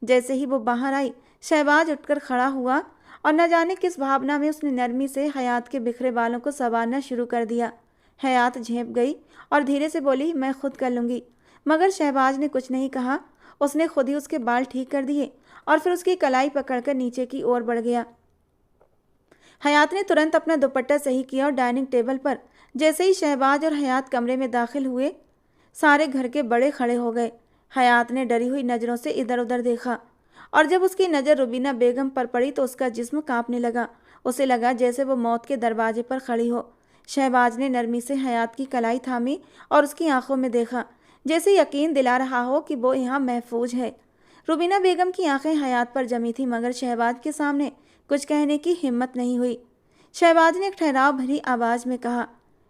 जैसे ही वो बाहर आई, शहबाज उठकर खड़ा हुआ और न जाने किस भावना में उसने नरमी से हयात के बिखरे बालों को संवारना शुरू कर दिया। हयात झेंप गई और धीरे से बोली, मैं खुद कर लूँगी। मगर शहबाज ने कुछ नहीं कहा। उसने खुद ही उसके बाल ठीक कर दिए और फिर उसकी कलाई पकड़कर नीचे की ओर बढ़ गया। हयात ने तुरंत अपना दुपट्टा सही किया और डाइनिंग टेबल पर जैसे ही शहबाज और हयात कमरे में दाखिल हुए, सारे घर के बड़े खड़े हो गए। हयात ने डरी हुई नज़रों से इधर उधर देखा और जब उसकी नज़र रुबीना बेगम पर पड़ी तो उसका जिस्म कांपने लगा। उसे लगा जैसे वो मौत के दरवाजे पर खड़ी हो। शहबाज ने नरमी से हयात की कलाई थामी और उसकी आंखों में देखा, जैसे यकीन दिला रहा हो कि वो यहाँ महफूज है। रुबीना बेगम की आंखें हयात पर जमी थी, मगर शहबाज के सामने कुछ कहने की हिम्मत नहीं हुई। शहबाज ने एक ठहराव भरी आवाज़ में कहा,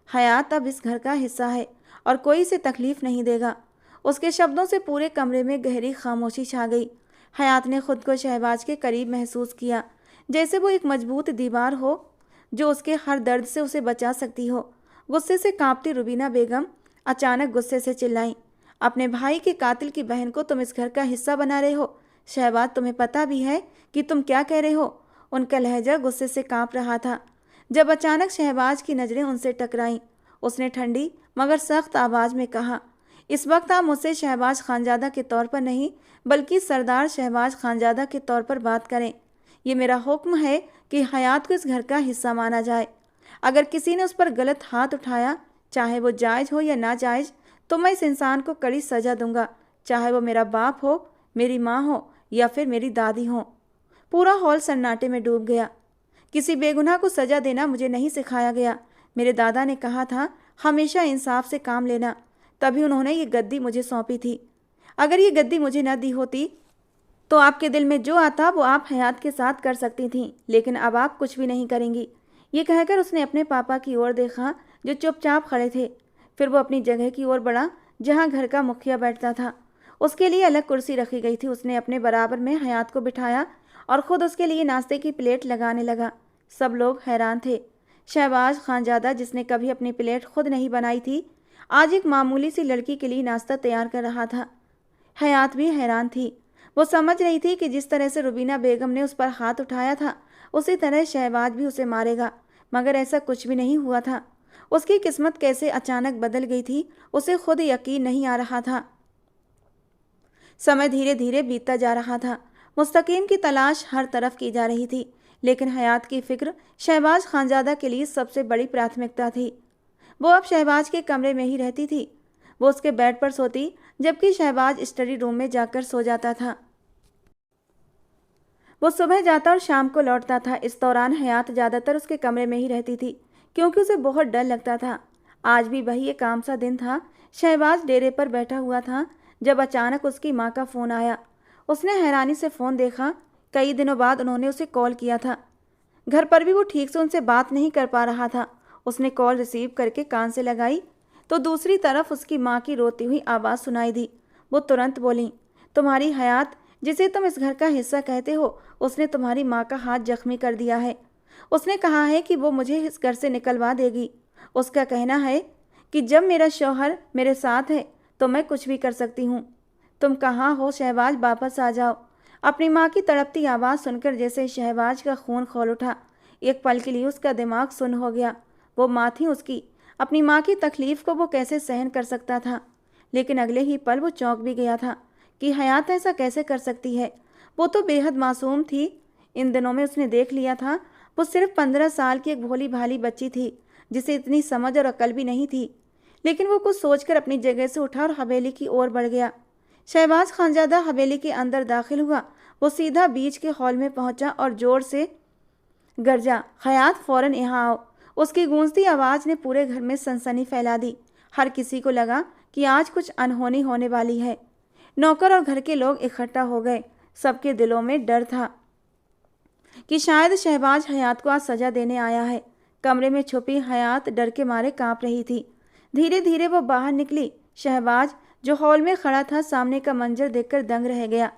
हयात अब इस घर का हिस्सा है और कोई इसे तकलीफ नहीं देगा। उसके शब्दों से पूरे कमरे में गहरी खामोशी छा गई। हयात ने खुद को शहबाज के करीब महसूस किया, जैसे वो एक मजबूत दीवार हो जो उसके हर दर्द से उसे बचा सकती हो। गुस्से से कांपती रुबीना बेगम अचानक गुस्से से चिल्लाई, अपने भाई के कातिल की बहन को तुम इस घर का हिस्सा बना रहे हो? शहबाज, तुम्हें पता भी है कि तुम क्या कह रहे हो? उनका लहजा गुस्से से कांप रहा था। जब अचानक शहबाज की नज़रें उनसे टकराईं, उसने ठंडी मगर सख्त आवाज़ में कहा, इस वक्त आप मुझसे शहबाज खानजादा के तौर पर नहीं, बल्कि सरदार शहबाज खानजादा के तौर पर बात करें। ये मेरा हुक्म है कि हयात को इस घर का हिस्सा माना जाए। अगर किसी ने उस पर गलत हाथ उठाया, चाहे वो जायज़ हो या नाजायज़, तो मैं इस इंसान को कड़ी सज़ा दूंगा, चाहे वो मेरा बाप हो, मेरी माँ हो या फिर मेरी दादी हो। पूरा हॉल सन्नाटे में डूब गया। किसी बेगुनाह को सज़ा देना मुझे नहीं सिखाया गया। मेरे दादा ने कहा था हमेशा इंसाफ से काम लेना, तभी उन्होंने ये गद्दी मुझे सौंपी थी। अगर ये गद्दी मुझे न दी होती तो आपके दिल में जो आता वो आप हयात के साथ कर सकती थीं, लेकिन अब आप कुछ भी नहीं करेंगी। ये कहकर उसने अपने पापा की ओर देखा जो चुपचाप खड़े थे। फिर वो अपनी जगह की ओर बढ़ा जहाँ घर का मुखिया बैठता था। उसके लिए अलग कुर्सी रखी गई थी। उसने अपने बराबर में हयात को बिठाया और ख़ुद उसके लिए नाश्ते की प्लेट लगाने लगा। सब लोग हैरान थे। शहबाज खानजादा, जिसने कभी अपनी प्लेट खुद नहीं बनाई थी, आज एक मामूली सी लड़की के लिए नाश्ता तैयार कर रहा था। हयात भी हैरान थी। वो समझ रही थी कि जिस तरह से रुबीना बेगम ने उस पर हाथ उठाया था, उसी तरह शहबाज भी उसे मारेगा, मगर ऐसा कुछ भी नहीं हुआ था। उसकी किस्मत कैसे अचानक बदल गई थी, उसे खुद यकीन नहीं आ रहा था। समय धीरे धीरे बीतता जा रहा था। मुस्तकीम की तलाश हर तरफ की जा रही थी, लेकिन हयात की फिक्र शहबाज खानजादा के लिए सबसे बड़ी प्राथमिकता थी। वो अब शहबाज के कमरे में ही रहती थी। वो उसके बेड पर सोती, जबकि शहबाज स्टडी रूम में जाकर सो जाता था। वो सुबह जाता और शाम को लौटता था। इस दौरान हयात ज़्यादातर उसके कमरे में ही रहती थी, क्योंकि उसे बहुत डर लगता था। आज भी वही एक आम सा दिन था। शहबाज डेरे पर बैठा हुआ था जब अचानक उसकी माँ का फ़ोन आया। उसने हैरानी से फ़ोन देखा। कई दिनों बाद उन्होंने उसे कॉल किया था। घर पर भी वो ठीक से उनसे बात नहीं कर पा रहा था। उसने कॉल रिसीव करके कान से लगाई तो दूसरी तरफ उसकी माँ की रोती हुई आवाज़ सुनाई दी। वो तुरंत बोली, तुम्हारी हयात, जिसे तुम इस घर का हिस्सा कहते हो, उसने तुम्हारी माँ का हाथ जख्मी कर दिया है। उसने कहा है कि वो मुझे इस घर से निकलवा देगी। उसका कहना है कि जब मेरा शौहर मेरे साथ है तो मैं कुछ भी कर सकती हूँ। तुम कहाँ हो शहबाज, वापस आ जाओ। अपनी माँ की तड़पती आवाज़ सुनकर जैसे शहबाज का खून खौल उठा। एक पल के लिए उसका दिमाग सुन्न हो गया। वो माँ थी उसकी, अपनी माँ की तकलीफ को वो कैसे सहन कर सकता था। लेकिन अगले ही पल वो चौंक भी गया था कि हयात ऐसा कैसे कर सकती है। वो तो बेहद मासूम थी। इन दिनों में उसने देख लिया था, वो सिर्फ 15 साल की एक भोली भाली बच्ची थी जिसे इतनी समझ और अकल भी नहीं थी। लेकिन वो कुछ सोचकर अपनी जगह से उठा और हवेली की ओर बढ़ गया। शहबाज खानजादा हवेली के अंदर दाखिल हुआ। वो सीधा बीच के हॉल में पहुंचा और जोर से गरजा, हयात फौरन यहाँ आओ। उसकी गूंजती आवाज़ ने पूरे घर में सनसनी फैला दी। हर किसी को लगा कि आज कुछ अनहोनी होने वाली है। नौकर और घर के लोग इकट्ठा हो गए। सबके दिलों में डर था कि शायद शहबाज हयात को आज सजा देने आया है। कमरे में छुपी हयात डर के मारे कांप रही थी। धीरे धीरे वो बाहर निकली। शहबाज जो हॉल में खड़ा था सामने का मंजर देखकर दंग रह गया।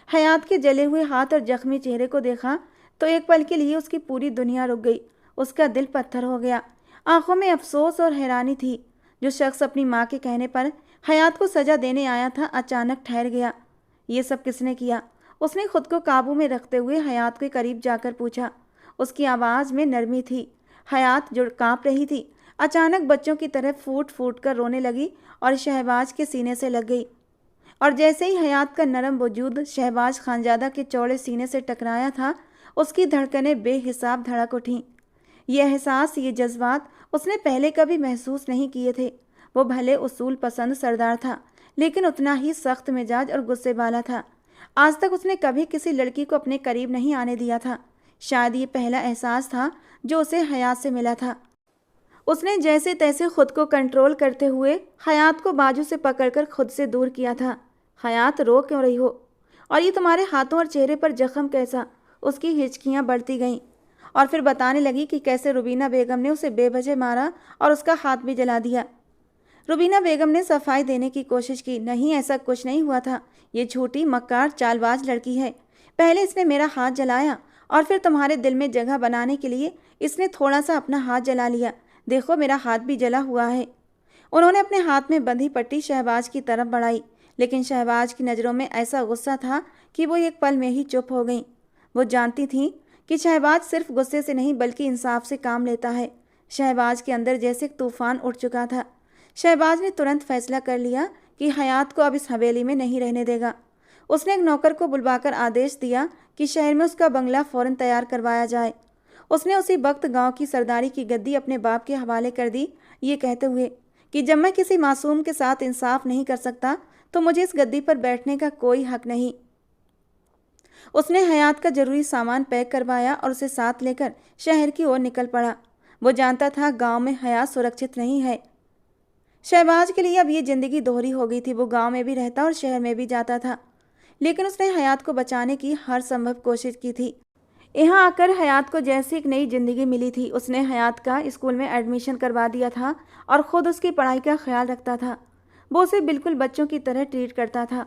हयात के जले हुए हाथ और जख्मी चेहरे को देखा तो एक पल के लिए उसकी पूरी दुनिया रुक गई। उसका दिल पत्थर हो गया। आंखों में अफसोस और हैरानी थी। जो शख्स अपनी माँ के कहने पर हयात को सजा देने आया था अचानक ठहर गया। ये सब किसने किया? उसने खुद को काबू में रखते हुए हयात के करीब जाकर पूछा। उसकी आवाज़ में नरमी थी। हयात जो कांप रही थी अचानक बच्चों की तरह फूट फूट कर रोने लगी और शहबाज के सीने से लग गई। और जैसे ही हयात का नरम वजूद शहबाज खानजादा के चौड़े सीने से टकराया था, उसकी धड़कनें बेहिसाब धड़क उठीं। ये एहसास, ये जज्बात उसने पहले कभी महसूस नहीं किए थे। वो भले उसूल पसंद सरदार था, लेकिन उतना ही सख्त मिजाज और गुस्से वाला था। आज तक उसने कभी किसी लड़की को अपने करीब नहीं आने दिया था। शायद ये पहला एहसास था जो उसे हयात से मिला था। उसने जैसे तैसे खुद को कंट्रोल करते हुए हयात को बाजू से पकड़कर खुद से दूर किया था। हयात, रो क्यों रही हो? और ये तुम्हारे हाथों और चेहरे पर जख्म कैसा? उसकी हिचकियाँ बढ़ती गईं और फिर बताने लगी कि कैसे रुबीना बेगम ने उसे बेवजह मारा और उसका हाथ भी जला दिया। रुबीना बेगम ने सफाई देने की कोशिश की। नहीं, ऐसा कुछ नहीं हुआ था। ये झूठी मक्कार चालबाज लड़की है। पहले इसने मेरा हाथ जलाया और फिर तुम्हारे दिल में जगह बनाने के लिए इसने थोड़ा सा अपना हाथ जला लिया। देखो, मेरा हाथ भी जला हुआ है। उन्होंने अपने हाथ में बंधी पट्टी शहबाज की तरफ बढ़ाई, लेकिन शहबाज की नज़रों में ऐसा गुस्सा था कि वो एक पल में ही चुप हो गई। वो जानती थी कि शहबाज सिर्फ गुस्से से नहीं बल्कि इंसाफ से काम लेता है। शहबाज के अंदर जैसे एक तूफान उठ चुका था। शहबाज ने तुरंत फैसला कर लिया कि हयात को अब इस हवेली में नहीं रहने देगा। उसने एक नौकर को बुलवाकर आदेश दिया कि शहर में उसका बंगला फौरन तैयार करवाया जाए। उसने उसी वक्त गांव की सरदारी की गद्दी अपने बाप के हवाले कर दी, ये कहते हुए कि जब मैं किसी मासूम के साथ इंसाफ नहीं कर सकता तो मुझे इस गद्दी पर बैठने का कोई हक नहीं। उसने हयात का जरूरी सामान पैक करवाया और उसे साथ लेकर शहर की ओर निकल पड़ा। वो जानता था गांव में हयात सुरक्षित नहीं है। शहबाज के लिए अब ये जिंदगी दोहरी हो गई थी। वो गांव में भी रहता और शहर में भी जाता था, लेकिन उसने हयात को बचाने की हर संभव कोशिश की थी। यहाँ आकर हयात को जैसी एक नई जिंदगी मिली थी। उसने हयात का स्कूल में एडमिशन करवा दिया था और ख़ुद उसकी पढ़ाई का ख्याल रखता था। वो उसे बिल्कुल बच्चों की तरह ट्रीट करता था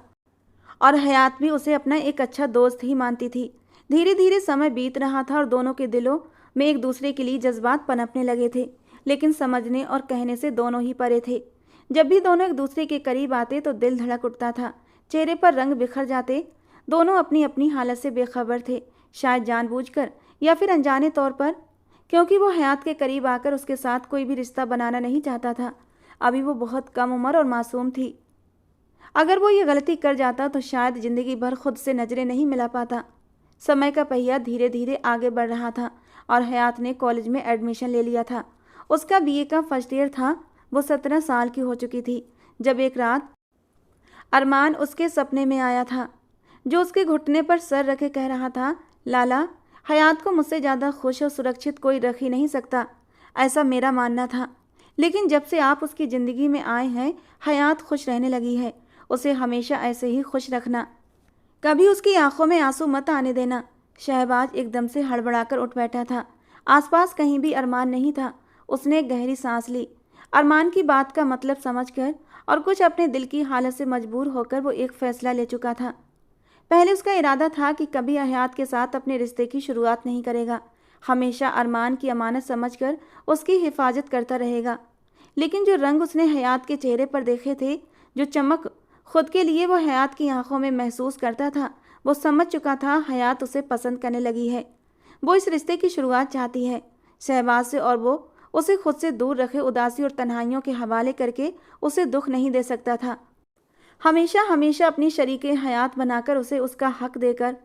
और हयात भी उसे अपना एक अच्छा दोस्त ही मानती थी। धीरे धीरे समय बीत रहा था और दोनों के दिलों में एक दूसरे के लिए जज्बात पनपने लगे थे, लेकिन समझने और कहने से दोनों ही परे थे। जब भी दोनों एक दूसरे के करीब आते तो दिल धड़क उठता था, चेहरे पर रंग बिखर जाते। दोनों अपनी अपनी हालत से बेखबर थे, शायद जानबूझकर या फिर अनजाने तौर पर, क्योंकि वो हयात के करीब आकर उसके साथ कोई भी रिश्ता बनाना नहीं चाहता था। अभी वो बहुत कम उम्र और मासूम थी। अगर वो ये गलती कर जाता तो शायद ज़िंदगी भर खुद से नज़रें नहीं मिला पाता। समय का पहिया धीरे धीरे आगे बढ़ रहा था और हयात ने कॉलेज में एडमिशन ले लिया था। उसका बीए का फर्स्ट ईयर था। वो 17 साल की हो चुकी थी जब एक रात अरमान उसके सपने में आया था, जो उसके घुटने पर सर रखे कह रहा था, लाला, हयात को मुझसे ज़्यादा खुश और सुरक्षित कोई रख ही नहीं सकता। ऐसा मेरा मानना था, लेकिन जब से आप उसकी ज़िंदगी में आए हैं हयात खुश रहने लगी है। उसे हमेशा ऐसे ही खुश रखना, कभी उसकी आंखों में आंसू मत आने देना। शहबाज एकदम से हड़बड़ाकर उठ बैठा था। आसपास कहीं भी अरमान नहीं था। उसने एक गहरी सांस ली। अरमान की बात का मतलब समझकर और कुछ अपने दिल की हालत से मजबूर होकर वो एक फैसला ले चुका था। पहले उसका इरादा था कि कभी हयात के साथ अपने रिश्ते की शुरुआत नहीं करेगा, हमेशा अरमान की अमानत समझकर उसकी हिफाजत करता रहेगा। लेकिन जो रंग उसने हयात के चेहरे पर देखे थे, जो चमक खुद के लिए वो हयात की आंखों में महसूस करता था, वो समझ चुका था हयात उसे पसंद करने लगी है। वो इस रिश्ते की शुरुआत चाहती है शहबाज से, और वो उसे खुद से दूर रखे उदासी और तन्हाइयों के हवाले करके उसे दुख नहीं दे सकता था। हमेशा हमेशा अपनी शरीके हयात बनाकर उसे उसका हक देकर,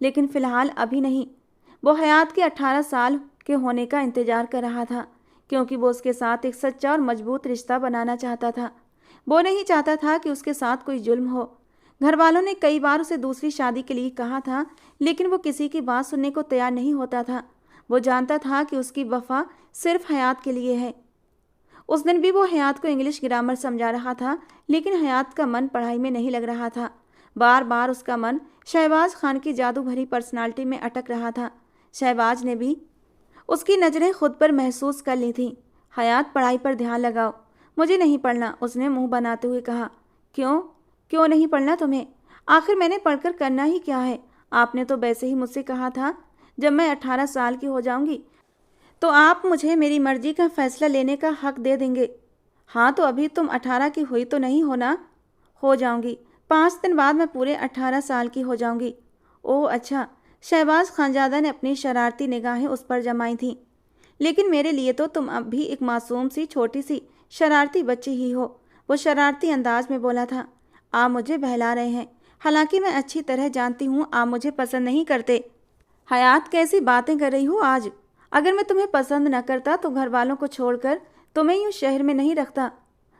लेकिन फ़िलहाल अभी नहीं। वो हयात के 18 साल के होने का इंतज़ार कर रहा था, क्योंकि वो उसके साथ एक सच्चा और मजबूत रिश्ता बनाना चाहता था। वो नहीं चाहता था कि उसके साथ कोई जुल्म हो। घर वालों ने कई बार उसे दूसरी शादी के लिए कहा था, लेकिन वो किसी की बात सुनने को तैयार नहीं होता था। वो जानता था कि उसकी वफ़ा सिर्फ हयात के लिए है। उस दिन भी वो हयात को इंग्लिश ग्रामर समझा रहा था, लेकिन हयात का मन पढ़ाई में नहीं लग रहा था। बार बार उसका मन शहबाज खान की जादू भरी पर्सनालिटी में अटक रहा था। शहबाज ने भी उसकी नज़रें खुद पर महसूस कर ली थीं। हयात, पढ़ाई पर ध्यान लगाओ। मुझे नहीं पढ़ना, उसने मुंह बनाते हुए कहा। क्यों क्यों नहीं पढ़ना तुम्हें? आखिर मैंने पढ़कर करना ही क्या है? आपने तो वैसे ही मुझसे कहा था जब मैं 18 साल की हो जाऊंगी तो आप मुझे मेरी मर्जी का फैसला लेने का हक दे देंगे। हाँ, तो अभी तुम 18 की हुई तो नहीं हो ना? हो जाऊंगी। 5 दिन बाद मैं पूरे 18 साल की हो जाऊंगी। ओह अच्छा। शहबाज खानजादा ने अपनी शरारती निगाहें उस पर जमाई थीं। लेकिन मेरे लिए तो तुम अब भी एक मासूम सी छोटी सी शरारती बच्ची ही हो। वो शरारती अंदाज में बोला था। आप मुझे बहला रहे हैं, हालांकि मैं अच्छी तरह जानती हूँ आप मुझे पसंद नहीं करते। हयात, कैसी बातें कर रही हो आज? अगर मैं तुम्हें पसंद न करता तो घर वालों को छोड़कर तुम्हें यूँ शहर में नहीं रखता।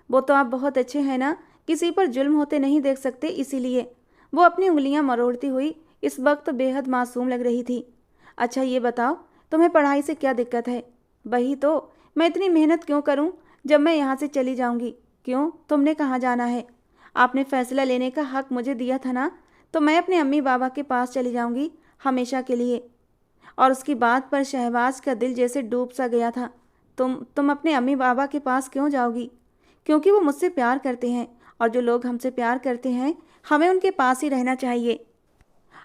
वो तो आप बहुत अच्छे हैं ना, किसी पर जुल्म होते नहीं देख सकते, इसीलिए। वो अपनी उंगलियां मरोड़ती हुई इस वक्त बेहद मासूम लग रही थी। अच्छा ये बताओ, तुम्हें पढ़ाई से क्या दिक्कत है? वही तो, मैं इतनी मेहनत क्यों करूं जब मैं यहाँ से चली जाऊंगी? क्यों, तुमने कहाँ जाना है? आपने फैसला लेने का हक मुझे दिया था ना, तो मैं अपने अम्मी बाबा के पास चली जाऊंगी हमेशा के लिए। और उसकी बात पर शहबाज का दिल जैसे डूब सा गया था। तुम अपने अम्मी बाबा के पास क्यों जाओगी? क्योंकि वो मुझसे प्यार करते हैं, और जो लोग हमसे प्यार करते हैं हमें उनके पास ही रहना चाहिए।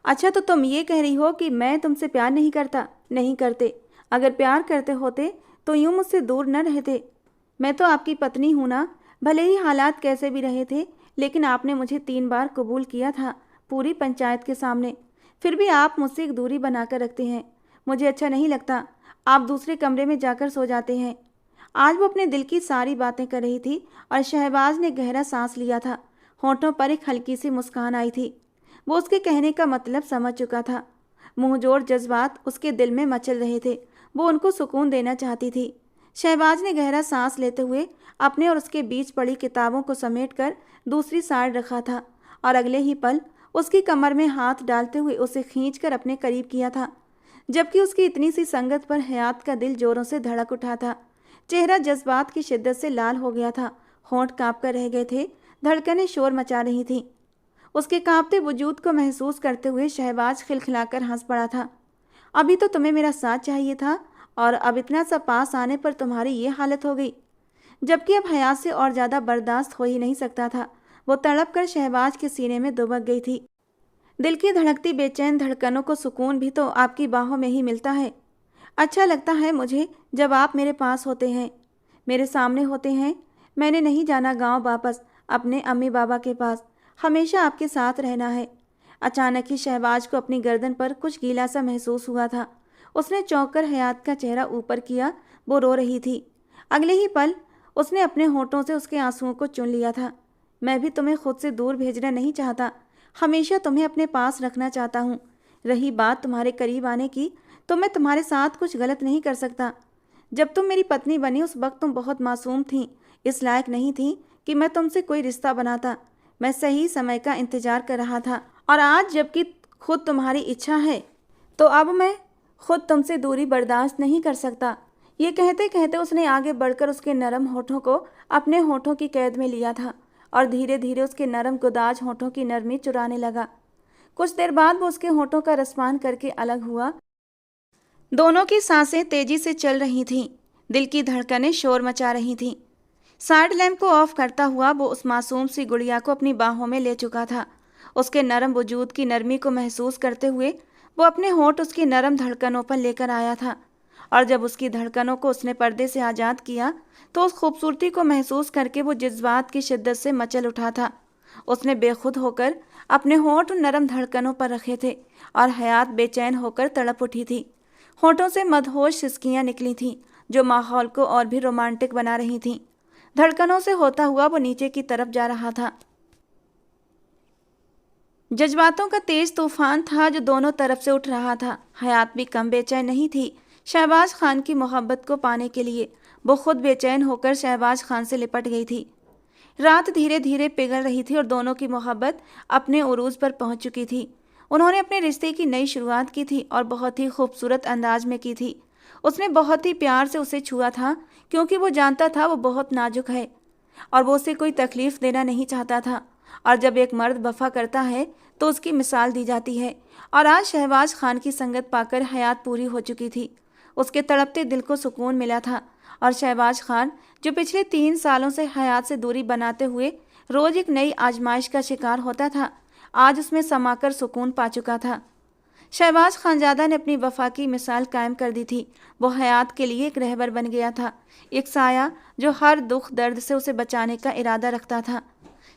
अच्छा, तो तुम ये कह रही हो कि मैं तुमसे प्यार नहीं करता? नहीं करते। अगर प्यार करते होते तो यूँ मुझसे दूर न रहते। मैं तो आपकी पत्नी हूँ ना, भले ही हालात कैसे भी रहे थे, लेकिन आपने मुझे 3 बार कबूल किया था, पूरी पंचायत के सामने। फिर भी आप मुझसे एक दूरी बनाकर रखते हैं। मुझे अच्छा नहीं लगता। आप दूसरे कमरे में जाकर सो जाते हैं। आज वो अपने दिल की सारी बातें कर रही थी, और शहबाज ने गहरा सांस लिया था। होठों पर एक हल्की सी मुस्कान आई थी। वो उसके कहने का मतलब समझ चुका था। मुंहजोड़ जज्बात उसके दिल में मचल रहे थे। वो उनको सुकून देना चाहती थी। शहबाज ने गहरा सांस लेते हुए अपने और उसके बीच पड़ी किताबों को समेटकर दूसरी साइड रखा था, और अगले ही पल उसकी कमर में हाथ डालते हुए उसे खींचकर अपने करीब किया था। जबकि उसकी इतनी सी संगत पर हयात का दिल जोरों से धड़क उठा था। चेहरा जज्बात की शिद्दत से लाल हो गया था। होंठ काँप कर रह गए थे। धड़कनें शोर मचा रही थीं। उसके कांपते वजूद को महसूस करते हुए शहबाज खिलखिलाकर हंस पड़ा था। अभी तो तुम्हें मेरा साथ चाहिए था, और अब इतना सा पास आने पर तुम्हारी ये हालत हो गई। जबकि अब हयात से और ज़्यादा बर्दाश्त हो ही नहीं सकता था। वो तड़प कर शहबाज के सीने में दुबक गई थी। दिल की धड़कती बेचैन धड़कनों को सुकून भी तो आपकी बाहों में ही मिलता है। अच्छा लगता है मुझे जब आप मेरे पास होते हैं, मेरे सामने होते हैं। मैंने नहीं जाना गांव वापस, अपने अम्मी बाबा के पास। हमेशा आपके साथ रहना है। अचानक ही शहबाज को अपनी गर्दन पर कुछ गीला सा महसूस हुआ था। उसने चौंक कर हयात का चेहरा ऊपर किया। वो रो रही थी। अगले ही पल उसने अपने होठों से उसके आंसुओं को चुन लिया था। मैं भी तुम्हें खुद से दूर भेजना नहीं चाहता, हमेशा तुम्हें अपने पास रखना चाहता हूँ। रही बात तुम्हारे करीब आने की, तो मैं तुम्हारे साथ कुछ गलत नहीं कर सकता। जब तुम मेरी पत्नी बनी उस वक्त तुम बहुत मासूम थीं, इस लायक नहीं थीं कि मैं तुमसे कोई रिश्ता बनाता। मैं सही समय का इंतजार कर रहा था, और आज जबकि खुद तुम्हारी इच्छा है, तो अब मैं खुद तुमसे दूरी बर्दाश्त नहीं कर सकता। ये कहते कहते उसने आगे बढ़कर उसके नरम होठों को अपने होठों की कैद में लिया था, और धीरे धीरे उसके नरम गुदाज होठों की नरमी चुराने लगा। कुछ देर बाद वो उसके होठों का रसपान करके अलग हुआ। दोनों की सांसें तेजी से चल रही थीं। दिल की धड़कनें शोर मचा रही थीं। साइड लैंप को ऑफ करता हुआ वो उस मासूम सी गुड़िया को अपनी बाहों में ले चुका था। उसके नरम वजूद की नरमी को महसूस करते हुए वो अपने होंठ उसकी नरम धड़कनों पर लेकर आया था, और जब उसकी धड़कनों को उसने पर्दे से आज़ाद किया तो उस खूबसूरती को महसूस करके वो जज्बात की शिद्दत से मचल उठा था। उसने बेखुद होकर अपने होंठ उन नरम धड़कनों पर रखे थे और हयात बेचैन होकर तड़प उठी थी। होंठों से मदहोश सिसकियां निकली थीं, जो माहौल को और भी रोमांटिक बना रही थीं। धड़कनों से होता हुआ वो नीचे की तरफ जा रहा था। जज्बातों का तेज तूफान था जो दोनों तरफ से उठ रहा था। हयात भी कम बेचैन नहीं थी। शहबाज खान की मोहब्बत को पाने के लिए वो खुद बेचैन होकर शहबाज खान से लिपट गई थी। रात धीरे धीरे पिघल रही थी और दोनों की मोहब्बत अपने उरूज पर पहुंच चुकी थी। उन्होंने अपने रिश्ते की नई शुरुआत की थी और बहुत ही खूबसूरत अंदाज में की थी। उसने बहुत ही प्यार से उसे छुआ था, क्योंकि वो जानता था वो बहुत नाजुक है और वो उसे कोई तकलीफ देना नहीं चाहता था। और जब एक मर्द वफा करता है तो उसकी मिसाल दी जाती है। और आज शहबाज खान की संगत पाकर हयात पूरी हो चुकी थी। उसके तड़पते दिल को सुकून मिला था और शहबाज खान, जो पिछले 3 सालों से हयात से दूरी बनाते हुए रोज एक नई आजमाइश का शिकार होता था, आज उसमें समाकर सुकून पा चुका था। शहबाज खानजादा ने अपनी वफा की मिसाल कायम कर दी थी। वो हयात के लिए एक रहबर बन गया था, एक साया जो हर दुख दर्द से उसे बचाने का इरादा रखता था।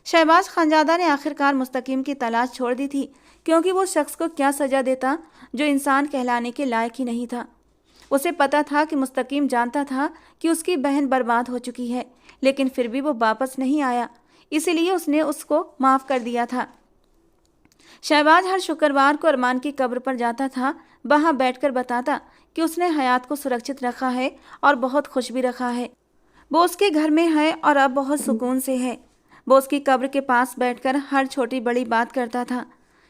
शहबाज खानजादा ने आखिरकार मुस्तकीम की तलाश छोड़ दी थी, क्योंकि वो शख्स को क्या सजा देता जो इंसान कहलाने के लायक ही नहीं था। उसे पता था कि मुस्तकीम जानता था कि उसकी बहन बर्बाद हो चुकी है, लेकिन फिर भी वो वापस नहीं आया, इसीलिए उसने उसको माफ़ कर दिया था। शहबाज हर शुक्रवार को अरमान की कब्र पर जाता था। वहां बैठकर बताता कि उसने हयात को सुरक्षित रखा है और बहुत खुश भी रखा है। वो उसके घर में है और अब बहुत सुकून से है। वो उसकी कब्र के पास बैठकर हर छोटी बड़ी बात करता था।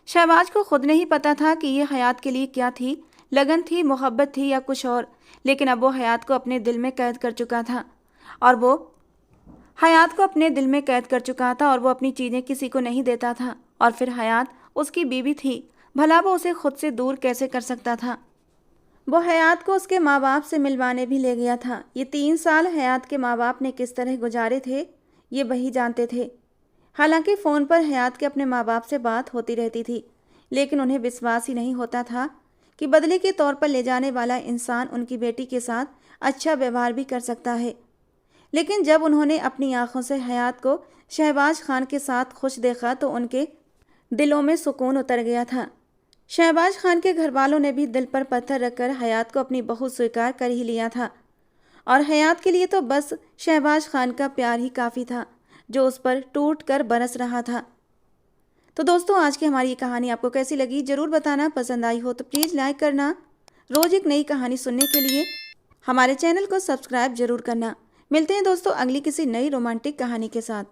शहबाज को खुद नहीं पता था कि ये हयात के लिए क्या थी, लगन थी, मोहब्बत थी या कुछ और, लेकिन अब वो हयात को अपने दिल में कैद कर चुका था और वो अपनी चीज़ें किसी को नहीं देता था। और फिर हयात उसकी बीवी थी, भला वो उसे खुद से दूर कैसे कर सकता था। वो हयात को उसके माँ बाप से मिलवाने भी ले गया था। ये 3 साल हयात के माँ बाप ने किस तरह गुजारे थे, ये वही जानते थे। हालांकि फ़ोन पर हयात के अपने माँ बाप से बात होती रहती थी, लेकिन उन्हें विश्वास ही नहीं होता था कि बदले के तौर पर ले जाने वाला इंसान उनकी बेटी के साथ अच्छा व्यवहार भी कर सकता है। लेकिन जब उन्होंने अपनी आंखों से हयात को शहबाज खान के साथ खुश देखा तो उनके दिलों में सुकून उतर गया था। शहबाज खान के घर वालों ने भी दिल पर पत्थर रखकर हयात को अपनी बहू स्वीकार कर ही लिया था और हयात के लिए तो बस शहबाज खान का प्यार ही काफ़ी था, जो उस पर टूट कर बरस रहा था। तो दोस्तों, आज की हमारी ये कहानी आपको कैसी लगी ज़रूर बताना। पसंद आई हो तो प्लीज़ लाइक करना। रोज़ एक नई कहानी सुनने के लिए हमारे चैनल को सब्सक्राइब जरूर करना। मिलते हैं दोस्तों अगली किसी नई रोमांटिक कहानी के साथ।